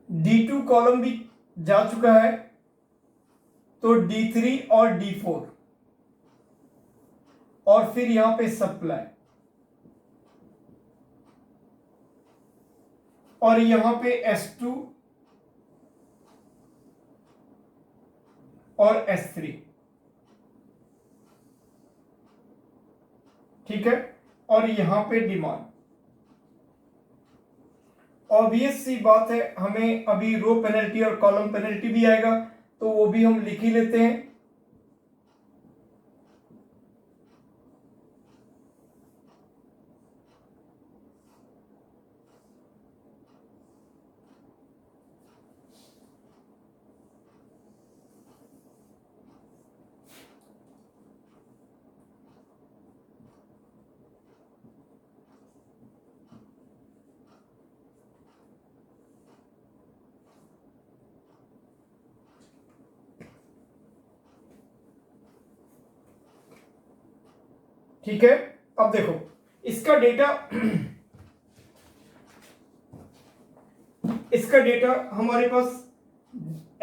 Speaker 1: D2 कॉलम भी जा चुका है, तो D3 और D4, और फिर यहां पे सप्लाई, और यहां पे S2 और S3, ठीक है, और यहां पे डिमांड। ऑब्वियस सी बात है, हमें अभी रो पेनल्टी और कॉलम पेनल्टी भी आएगा, तो वो भी हम लिख ही लेते हैं। ठीक है, अब देखो इसका डेटा इसका डेटा हमारे पास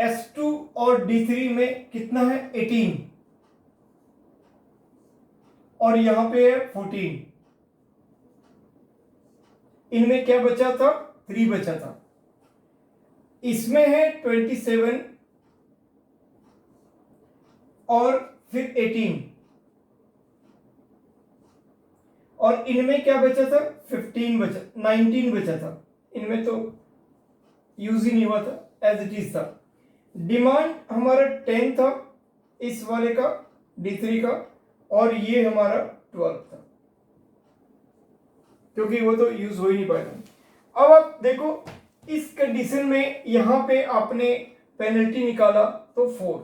Speaker 1: S2 और D3 में कितना है 18 और यहां पे है 14। इनमें क्या बचा था 3 बचा था। इसमें है 27 और फिर 18 और इनमें क्या बचा था 19 बचा था। इनमें तो यूज ही नहीं हुआ था, एज इट इज था। डिमांड हमारा 10 था इस वाले का D3 का और ये हमारा 12 था क्योंकि वो तो यूज हो ही नहीं पाया। अब आप देखो इस कंडीशन में यहां पे आपने पेनल्टी निकाला तो 4,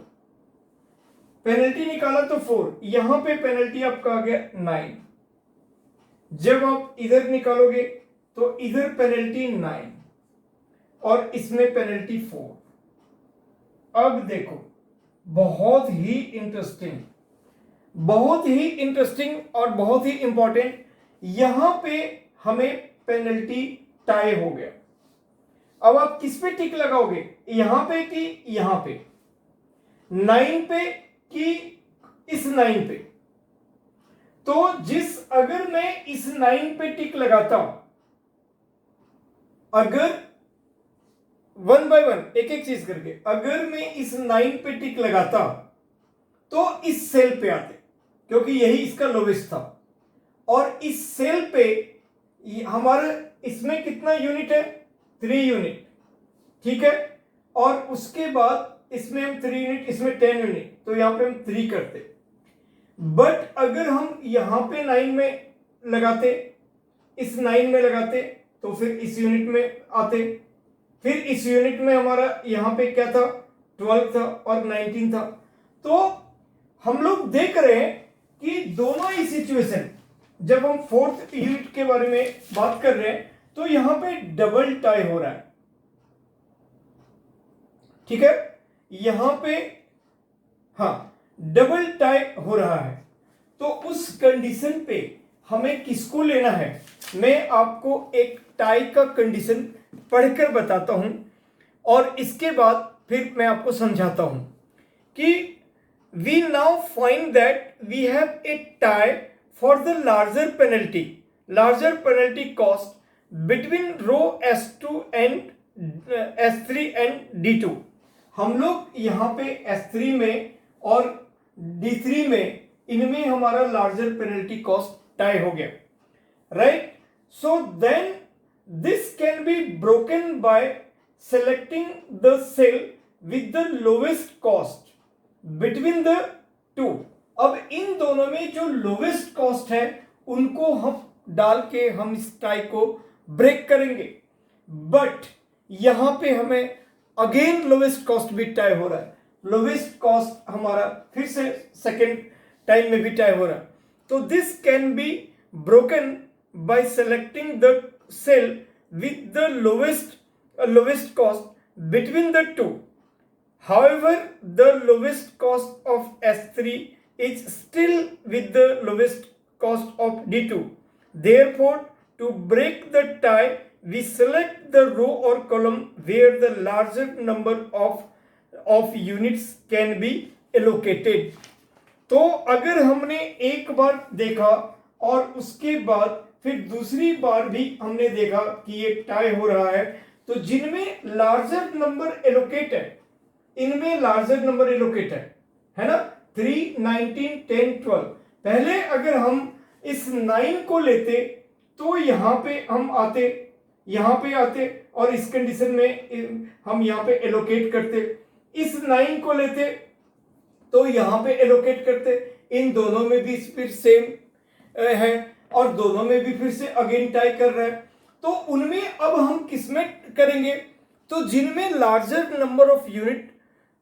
Speaker 1: पेनल्टी निकाला तो 4, यहां पे पेनल्टी आपका आ गया 9। जब आप इधर निकालोगे तो इधर पेनल्टी 9 और इसमें पेनल्टी 4। अब देखो बहुत ही इंटरेस्टिंग और बहुत ही इंपॉर्टेंट, यहां पे हमें पेनल्टी टाई हो गया। अब आप किस पे टिक लगाओगे, यहां पे कि यहां पे, 9 पे कि इस 9 पे? तो अगर मैं इस 9 पे टिक लगाता हूं, अगर 1 बाय 1 एक एक चीज करके, अगर मैं इस 9 पे टिक लगाता तो इस सेल पे आते क्योंकि यही इसका लोवेस्ट था, और इस सेल पे हमारे इसमें कितना यूनिट है 3 यूनिट, ठीक है। और उसके बाद इसमें हम 3 यूनिट, इसमें 10 यूनिट, तो यहां पे हम 3 करते। बट अगर हम यहां पे 9 में लगाते, इस 9 में लगाते तो फिर इस यूनिट में आते, फिर इस यूनिट में हमारा यहां पे क्या था 12 था और 19 था। तो हम लोग देख रहे हैं कि दोनों ही सिचुएशन, जब हम 4th यूनिट के बारे में बात कर रहे हैं तो यहां पे डबल टाई हो रहा है, ठीक है। यहां पे हाँ डबल टाई हो रहा है। तो उस कंडीशन पे हमें किसको लेना है, मैं आपको एक टाई का कंडीशन पढ़कर बताता हूं और इसके बाद फिर मैं आपको समझाता हूं कि we now find that we have a tie for the larger penalty cost between row S2 and S3 and D2। हम लोग यहां पे S3 में और D3 में, इनमें हमारा लार्जर पेनल्टी कॉस्ट टाई हो गया, right. So then this can be broken by selecting the cell with the lowest cost between the two. अब इन दोनों में जो लोवेस्ट कॉस्ट है उनको हम डाल के हम इस टाई को ब्रेक करेंगे। बट यहां पे हमें अगेन लोवेस्ट कॉस्ट भी टाई हो रहा है, लोवेस्ट कॉस्ट हमारा फिर से सेकेंड टाइम में भी टाई हो रहा है। तो this can be broken by selecting the cell with the lowest cost between the two. However, the lowest cost of S3 is still with the lowest cost of D2. Therefore, to break the tie, we select the row or column where the larger number of units can be allocated. तो अगर हमने एक बार देखा और उसके बाद फिर दूसरी बार भी हमने देखा कि ये टाई हो रहा है, तो जिनमें लार्जर नंबर एलोकेट है, इनमें लार्जर नंबर एलोकेट है ना, 3, 19, 10, 12। पहले अगर हम इस 9 को लेते तो यहां पे हम आते, यहां पे आते और इस कंडीशन में हम यहां पे एलोकेट करते। इस 9 को लेते तो यहां पे एलोकेट करते। इन दोनों में भी फिर सेम है और दोनों में भी फिर से अगेन टाई कर रहा है। तो उनमें अब हम किसमें करेंगे, तो जिनमें larger number of unit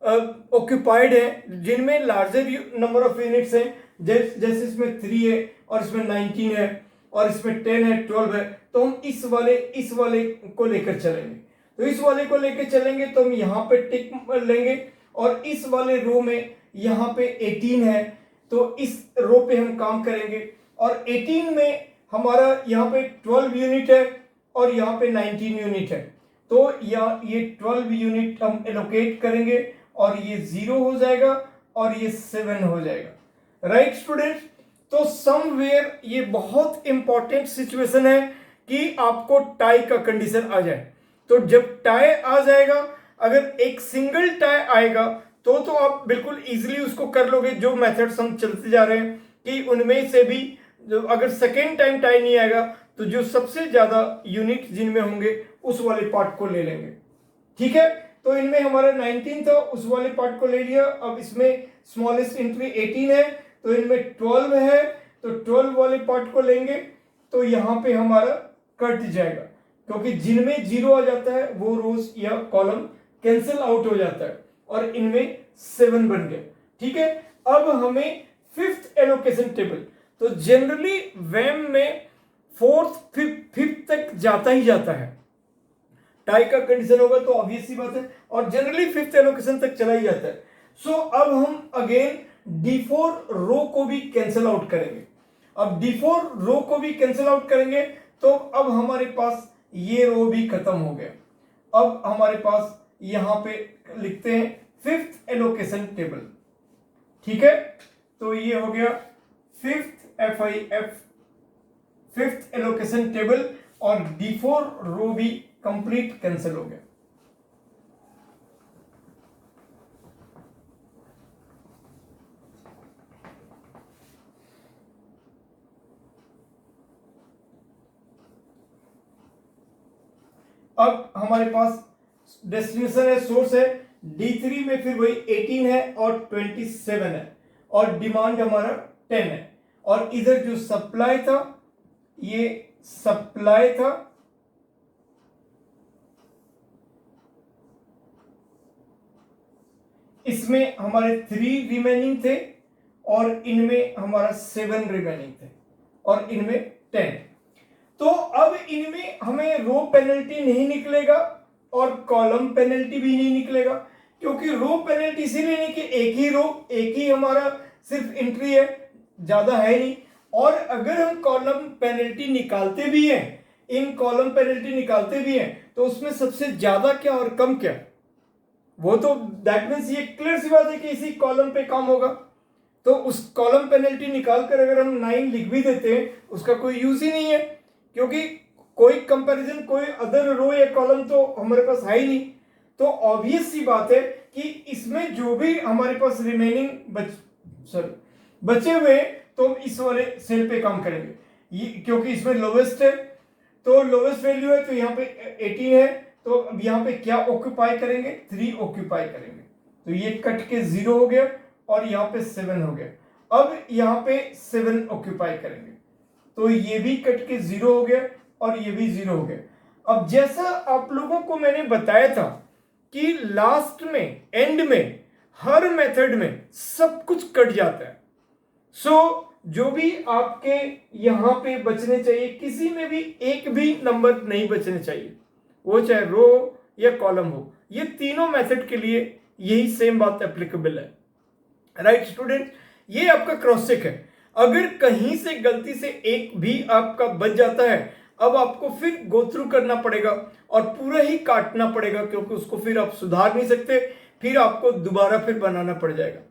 Speaker 1: occupied है, जिनमें लार्जर नंबर ऑफ यूनिट्स हैं, जैसे इसमें 3 है और इसमें 19 है और इसमें 10 है, 12 है, तो हम इस वाले को लेकर चलेंगे। तो इस वाले को लेकर चलेंगे तो हम यहाँ पे टिक लेंगे और इस वाले रो में यहाँ पे 18 है तो इस रो पे हम काम करेंगे। और 18 में हमारा यहाँ पे 12 यूनिट है और यहाँ पे 19 यूनिट है। तो ये 12 यूनिट हम एलोकेट करेंगे और ये 0 हो जाएगा और ये 7 हो जाएगा। राइट स्टूडेंट, तो समवेयर ये बहुत इंपॉर्टेंट सिचुएशन है कि आपको टाई का कंडीशन आ जाए। तो जब टाई आ जाएगा, अगर एक सिंगल टाई आएगा तो आप बिल्कुल इजीली उसको कर लोगे। जो मेथड्स हम चलते जा रहे हैं कि उनमें से भी जो अगर सेकेंड टाइम टाई नहीं आएगा तो जो सबसे ज्यादा यूनिट जिनमें होंगे उस वाले पार्ट को ले लेंगे। ठीक है, तो इनमें हमारा 19 था, उस वाले पार्ट को ले लिया। अब इसमें स्मॉलेस्ट एंट्री 18 है, तो इनमें 12 है, तो 12 वाले पार्ट को लेंगे। तो यहां पे हमारा कट जाएगा, क्योंकि जिनमें 0 आ जाता है वो रोज या कॉलम कैंसिल आउट हो जाता है और इनमें 7 बन गया। ठीक है, अब हमें फिफ्थ एलोकेशन टेबल, तो जनरली वैम में फोर्थ फिफ्थ तक जाता ही जाता है। टाई का कंडीशन होगा तो ऑब्वियस सी बात है, और जनरली फिफ्थ एलोकेशन तक चला ही जाता है। सो अब हम अगेन D4 रो को भी कैंसिल आउट करेंगे। अब D4 रो को भी कैंसिल आउट करेंगे तो अब हमारे पास ये रो भी खत्म हो गया। अब हमारे पास यहां पे लिखते हैं फिफ्थ एलोकेशन टेबल। ठीक है, तो ये हो गया फिफ्थ एलोकेशन टेबल, और D4 रो भी कंप्लीट कैंसिल हो गया। अब हमारे पास डेस्टिनेशन है, सोर्स है, D3 में फिर वही 18 है और 27 है, और डिमांड हमारा 10 है। और इधर जो सप्लाई था, ये सप्लाई था, इसमें हमारे 3 रिमेनिंग थे और इनमें हमारा 7 रिमेनिंग थे और इनमें 10। तो अब इनमें हमें रो पेनल्टी नहीं निकलेगा और कॉलम पेनल्टी भी नहीं निकलेगा, क्योंकि रो पेनल्टी इसीलिए नहीं कि एक ही रो, एक ही हमारा सिर्फ एंट्री है, ज्यादा है नहीं। और अगर हम कॉलम पेनल्टी निकालते भी हैं, इन कॉलम पेनल्टी निकालते भी हैं, तो उसमें सबसे ज्यादा क्या और कम क्या, वो तो दैट मीन्स ये क्लियर सी बात है कि इसी कॉलम पे काम होगा। तो उस कॉलम पेनल्टी निकालकर अगर हम 9 लिख भी देते हैं, उसका कोई यूज ही नहीं है, क्योंकि कोई कंपैरिजन कोई अदर रो या कॉलम तो हमारे पास है ही नहीं। तो ऑब्वियस सी बात है कि इसमें जो भी हमारे पास रिमेनिंग बचे हुए, तो हम इस वाले सेल पे काम करेंगे, ये क्योंकि इसमें लोवेस्ट है, तो लोवेस्ट वैल्यू है, तो यहाँ पे 18 है, तो अब यहाँ पे क्या ऑक्यूपाई करेंगे, 3 ऑक्यूपाई करेंगे। तो ये कट के 0 हो गया और यहाँ पे 7 हो गया। अब यहाँ पे 7 ऑक्यूपाई करेंगे, तो ये भी कट के 0 हो गया और ये भी 0 हो गया। अब जैसा आप लोगों को मैंने बताया था कि लास्ट में, एंड में, हर मेथड में सब कुछ कट जाता है। सो जो भी आपके यहां पे बचने चाहिए, किसी में भी एक भी नंबर नहीं बचने चाहिए, वो चाहे रो या कॉलम हो। ये तीनों मेथड के लिए यही सेम बात एप्लीकेबल है। राइट स्टूडेंट, ये आपका क्रॉस चेक है। अगर कहीं से गलती से एक भी आपका बच जाता है, अब आपको फिर गो थ्रू करना पड़ेगा और पूरा ही काटना पड़ेगा, क्योंकि उसको फिर आप सुधार नहीं सकते, फिर आपको दोबारा फिर बनाना पड़ जाएगा।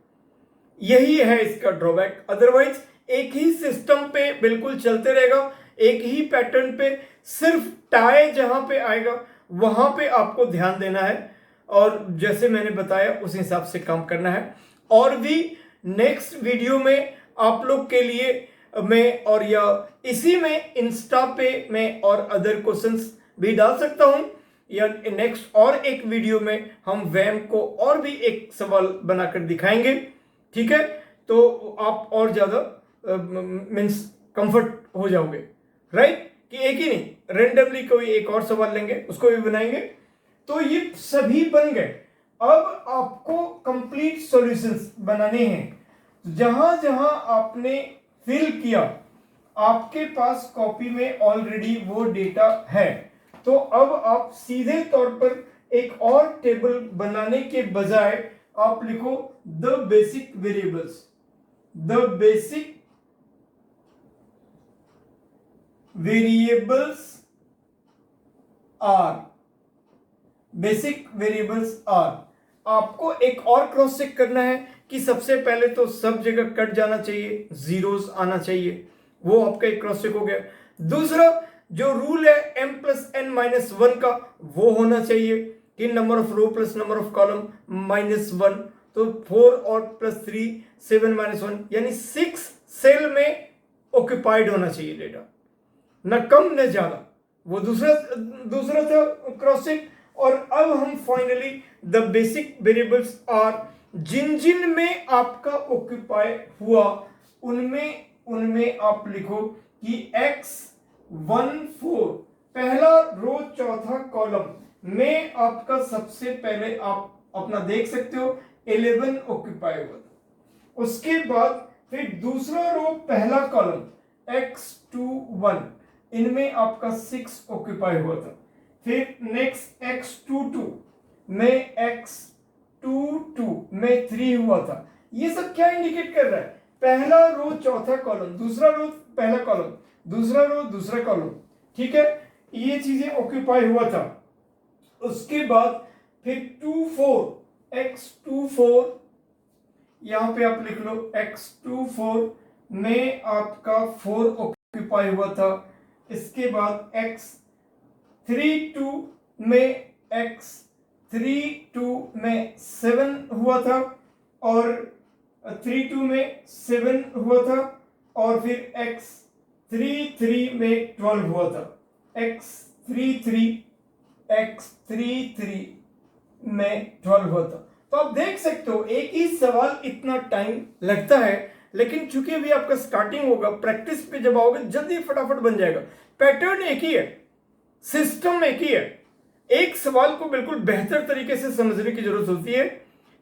Speaker 1: यही है इसका ड्रॉबैक। अदरवाइज एक ही सिस्टम पे बिल्कुल चलते रहेगा, एक ही पैटर्न पे, सिर्फ टाई जहां पे आएगा वहां पे आपको ध्यान देना है और जैसे मैंने बताया उस हिसाब से काम करना है। और भी नेक्स्ट वीडियो में आप लोग के लिए मैं, और या इसी में इंस्टा पे मैं और अदर क्वेश्चंस भी डाल सकता हूं, या नेक्स्ट और एक वीडियो में हम वैम को और भी एक सवाल बनाकर दिखाएंगे। ठीक है, तो आप और ज्यादा मीन्स कंफर्ट हो जाओगे। राइट, कि एक ही नहीं, रेंडमली कोई एक और सवाल लेंगे, उसको भी बनाएंगे। तो ये सभी बन गए। अब आपको कंप्लीट सॉल्यूशंस बनाने हैं। जहां जहां आपने फिल किया, आपके पास कॉपी में ऑलरेडी वो डेटा है, तो अब आप सीधे तौर पर एक और टेबल बनाने के बजाय आप लिखो the basic variables. The basic variables are, basic variables are. आपको एक और क्रॉस चेक करना है कि सबसे पहले तो सब जगह कट जाना चाहिए, जीरोस आना चाहिए, वो आपका एक क्रॉस चेक हो गया। दूसरा जो रूल है m plus n minus one का, वो होना चाहिए कि number of row plus number of column minus one, तो 4 और प्लस 3 7 माइनस वन, यानी 6 सेल में ऑक्यूपाइड होना चाहिए डेटा, न कम न ज्यादा। वो दूसरा था क्रॉस चेक। और अब हम finally the basic variables are, जिन जिन में आपका ऑक्यूपाई हुआ उनमें आप लिखो कि x14 पहला रो चौथा कॉलम में आपका सबसे पहले आप अपना देख सकते हो 11 ऑक्यूपाई हुआ था। उसके बाद फिर दूसरा रो पहला कॉलम x21, इनमें आपका 6 ऑक्यूपाई हुआ था। फिर नेक्स्ट x22 में x22 में 3 हुआ था। ये सब क्या इंडिकेट कर रहा है? पहला रो चौथा कॉलम, दूसरा रो पहला कॉलम, दूसरा रो दूसरा कॉलम, ठीक है, ये चीजें ऑक्यूपाई हुआ था। उसके बाद फिर 24 x24, यहां पे आप लिख लो x24 में आपका 4 ऑक्यूपाई हुआ था। इसके बाद x32 में 7 हुआ था, और 32 में 7 हुआ था, और फिर x33 में 12 हुआ था। x33 में 12 हुआ था। तो आप देख सकते हो एक ही सवाल इतना टाइम लगता है, लेकिन चूंकि अभी आपका स्टार्टिंग होगा, प्रैक्टिस पे जब आओगे जल्दी फटाफट बन जाएगा। पैटर्न एक ही है, सिस्टम एक ही है, एक सवाल को बिल्कुल बेहतर तरीके से समझने की जरूरत होती है।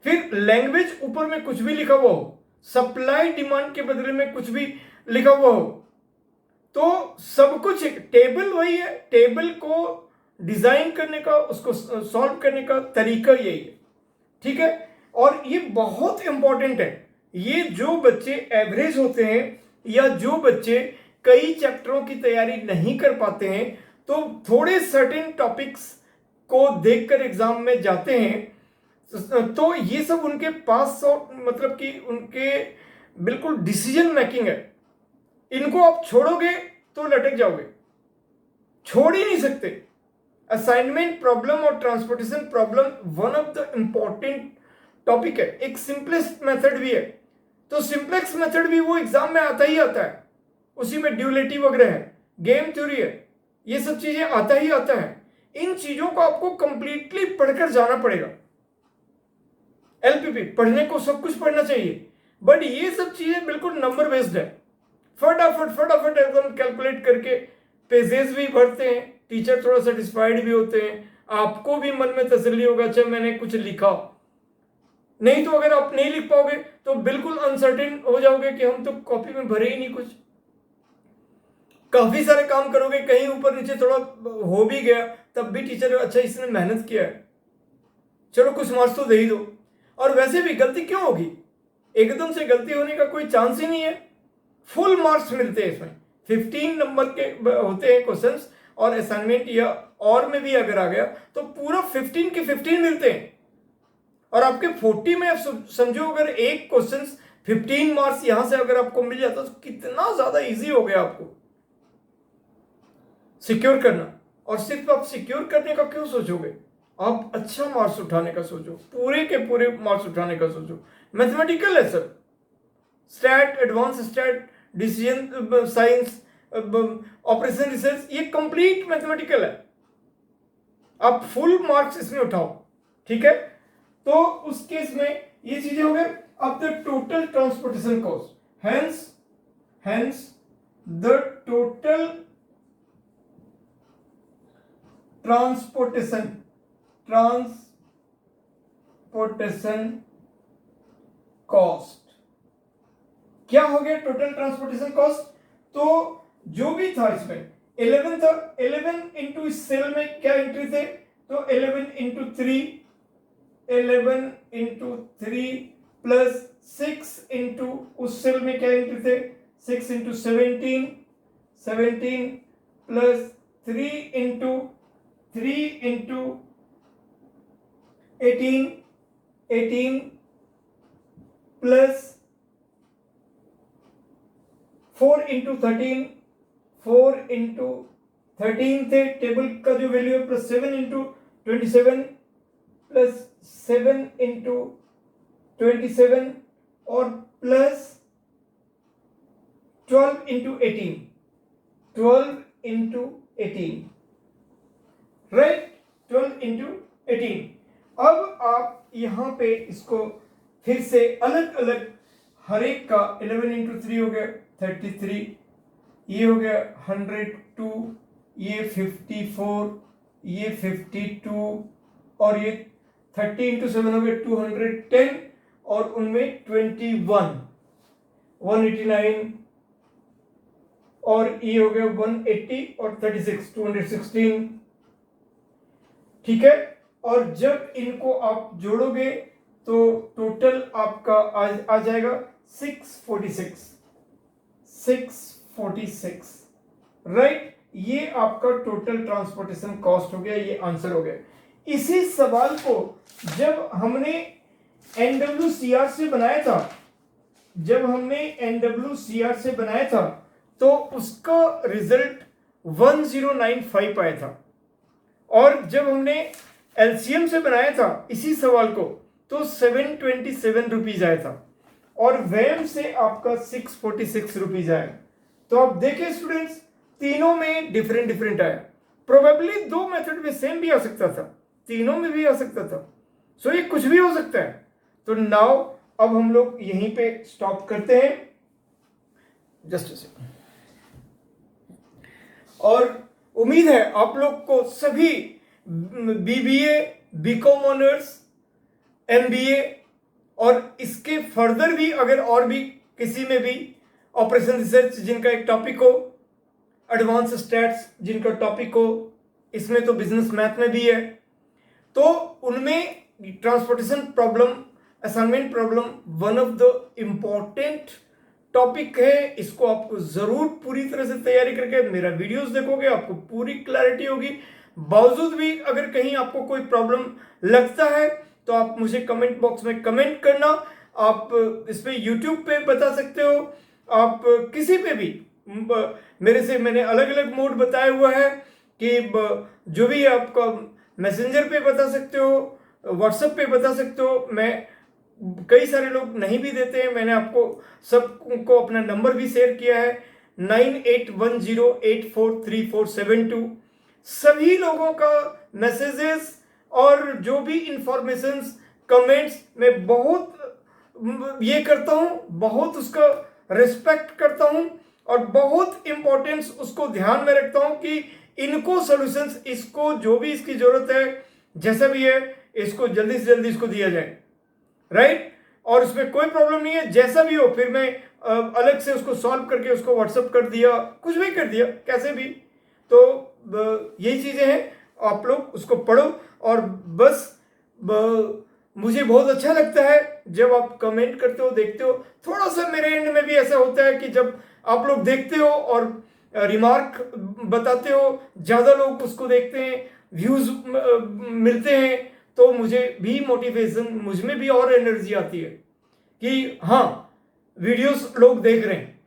Speaker 1: फिर लैंग्वेज ऊपर में कुछ भी लिखा हुआ हो, सप्लाई डिमांड के बदले में कुछ भी लिखा हुआ हो, तो सब कुछ एक टेबल वही है, टेबल को डिजाइन करने का, उसको सॉल्व करने का तरीका यही है, ठीक है। और ये बहुत इंपॉर्टेंट है, ये जो बच्चे एवरेज होते हैं या जो बच्चे कई चैप्टरों की तैयारी नहीं कर पाते हैं, तो थोड़े सर्टेन टॉपिक्स को देखकर एग्जाम में जाते हैं, तो ये सब उनके पास मतलब कि उनके बिल्कुल डिसीजन मेकिंग है। इनको आप छोड़ोगे तो लटक जाओगे, छोड़ ही नहीं सकते। असाइनमेंट प्रॉब्लम और transportation problem one of the important topic है। एक सिंपलेस्ट मेथड भी है, तो सिंपलेक्स मेथड भी वो एग्जाम में आता ही आता है, उसी में ड्यूलिटी वगैरह है, गेम थ्योरी है, ये सब चीजें आता ही आता है। इन चीजों को आपको कंप्लीटली पढ़कर जाना पड़ेगा। एलपीपी पढ़ने को सब कुछ पढ़ना चाहिए, बट ये सब चीजें बिल्कुल नंबर बेस्ड है। फटाफट एकदम कैलकुलेट करके पेजेस भी भरते हैं, टीचर थोड़ा सेटिस्फाइड भी होते हैं, आपको भी मन में तसल्ली होगा, अच्छा मैंने कुछ लिखा। नहीं तो अगर आप नहीं लिख पाओगे तो बिल्कुल अनसर्टेन हो जाओगे कि हम तो कॉपी में भरे ही नहीं कुछ। काफी सारे काम करोगे, कहीं ऊपर नीचे थोड़ा हो भी गया, तब भी टीचर अच्छा इसने मेहनत किया है, चलो कुछ मार्क्स तो दे ही दो। और वैसे भी गलती क्यों होगी, एकदम से गलती होने का कोई चांस ही नहीं है, फुल मार्क्स मिलते हैं इसमें। 15 नंबर के होते हैं क्वेश्चंस, और असाइनमेंट या और में भी अगर आ गया तो पूरा 15 के 15 मिलते हैं। और आपके 40 में आप समझो अगर एक क्वेश्चन 15 मार्क्स यहां से अगर आपको मिल जाता तो कितना ज्यादा इजी हो गया आपको सिक्योर करना। और सिर्फ आप सिक्योर करने का क्यों सोचोगे, आप अच्छा मार्क्स उठाने का सोचो, पूरे के पूरे मार्क्स उठाने का सोचो। मैथमेटिकल है sir, stat, advance stat, decision science, operation research, ये कंप्लीट मैथमेटिकल है, आप फुल मार्क्स इसमें उठाओ, ठीक है। तो उस केस में ये चीजें हो गए। अब the total transportation cost, hence the total transportation cost क्या हो गया, टोटल ट्रांसपोर्टेशन कॉस्ट। तो जो भी था इसमें 11 था, 11 इंटू इस सेल में क्या एंट्री थे, तो 11 इंटू 3 प्लस 6 इंटू उस सेल में क्या एंट्री थे, 6 into 17 plus 3 into 18 plus 4 into 13 थे, टेबल का जो वैल्यू है, प्लस 7 इंटू 27 प्लस 7 इंटू 27 और प्लस 12 इंटू 18 राइट, 12 इंटू 18। अब आप यहां पे इसको फिर से अलग अलग हर एक का 11 इंटू 3 हो गया 33, ये हो गया 102, ये 54, ये 52 और ये 30 इंटू 7 हो गया 210 और उनमें 21 189 और ये हो गया 180 और 36 216। ठीक है, और जब इनको आप जोड़ोगे तो टोटल आपका आ जाएगा 646 राइट। ये आपका टोटल ट्रांसपोर्टेशन कॉस्ट हो गया, ये आंसर हो गया। इसी सवाल को जब हमने NWCR से बनाया था, तो उसका रिजल्ट 1095 आया था, और जब हमने LCM से बनाया था इसी सवाल को तो 727 रुपीज आया था, और वैम से आपका 646 रुपीज आया। तो आप देखें स्टूडेंट्स, तीनों में डिफरेंट आया। प्रोबेबली दो मेथड में सेम भी आ सकता था, तीनों में भी आ सकता था, सो ये कुछ भी हो सकता है। तो नाउ अब हम लोग यहीं पे स्टॉप करते हैं, जस्ट अ सेकंड। और उम्मीद है आप लोग को सभी BBA, BCom ऑनर्स, MBA और इसके फर्दर भी अगर और भी किसी में भी ऑपरेशन रिसर्च जिनका एक टॉपिक हो, एडवांस स्टैट्स जिनका टॉपिक हो, इसमें तो बिजनेस मैथ में भी है, तो उनमें transportation problem, assignment problem one of the important topic है। इसको आपको जरूर पूरी तरह से तैयारी करके मेरा वीडियोस देखोगे, आपको पूरी क्लैरिटी होगी। बावजूद भी अगर कहीं आपको कोई प्रॉब्लम लगता है तो आप मुझे कमेंट बॉक्स में कमेंट करना। आप इस पे यूट्यूब पे बता सकते हो, आप किसी पे भी मैंने अलग अलग मोड बताया हुआ है कि जो भी आपका मैसेंजर पे बता सकते हो, व्हाट्सएप पे बता सकते हो। मैं कई सारे लोग नहीं भी देते हैं, मैंने आपको सबको अपना नंबर भी शेयर किया है 9810843472। सभी लोगों का मैसेजेस और जो भी इंफॉर्मेशंस, कमेंट्स मैं बहुत ये करता हूँ, बहुत उसका रिस्पेक्ट करता हूँ और बहुत इंपॉर्टेंस उसको ध्यान में रखता हूँ कि इनको सॉल्यूशंस, इसको जो भी इसकी जरूरत है, जैसा भी है, इसको जल्दी से जल्दी इसको दिया जाए, राइट। और उसमें कोई प्रॉब्लम नहीं है, जैसा भी हो फिर मैं अलग से उसको सॉल्व करके उसको व्हाट्सअप कर दिया, कुछ भी कर दिया, कैसे भी। तो यही चीजें हैं, आप लोग उसको पढ़ो। और बस मुझे बहुत अच्छा लगता है जब आप कमेंट करते हो, देखते हो। थोड़ा सा मेरे एंड में भी ऐसा होता है कि जब आप लोग देखते हो और रिमार्क बताते हो, ज़्यादा लोग उसको देखते हैं, व्यूज मिलते हैं, तो मुझे भी मोटिवेशन, मुझ में भी और एनर्जी आती है कि हाँ, वीडियोस लोग देख रहे हैं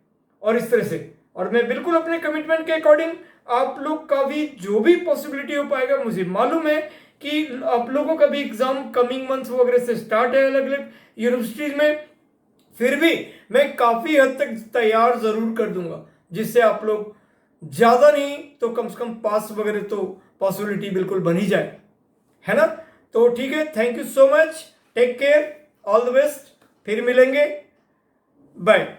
Speaker 1: और इस तरह से। और मैं बिल्कुल अपने कमिटमेंट के अकॉर्डिंग आप लोग का भी जो भी पॉसिबिलिटी हो पाएगा, मुझे मालूम है कि आप लोगों का भी एग्जाम कमिंग मंथ्स वगैरह से स्टार्ट है अलग अलग यूनिवर्सिटीज में, फिर भी मैं काफ़ी हद तक तैयार ज़रूर कर दूंगा, जिससे आप लोग ज़्यादा नहीं तो कम से कम पास वगैरह तो पॉसिबिलिटी बिल्कुल बन ही जाए, है ना। तो ठीक है, thank you so much, take care, all the best, फिर मिलेंगे, बाय।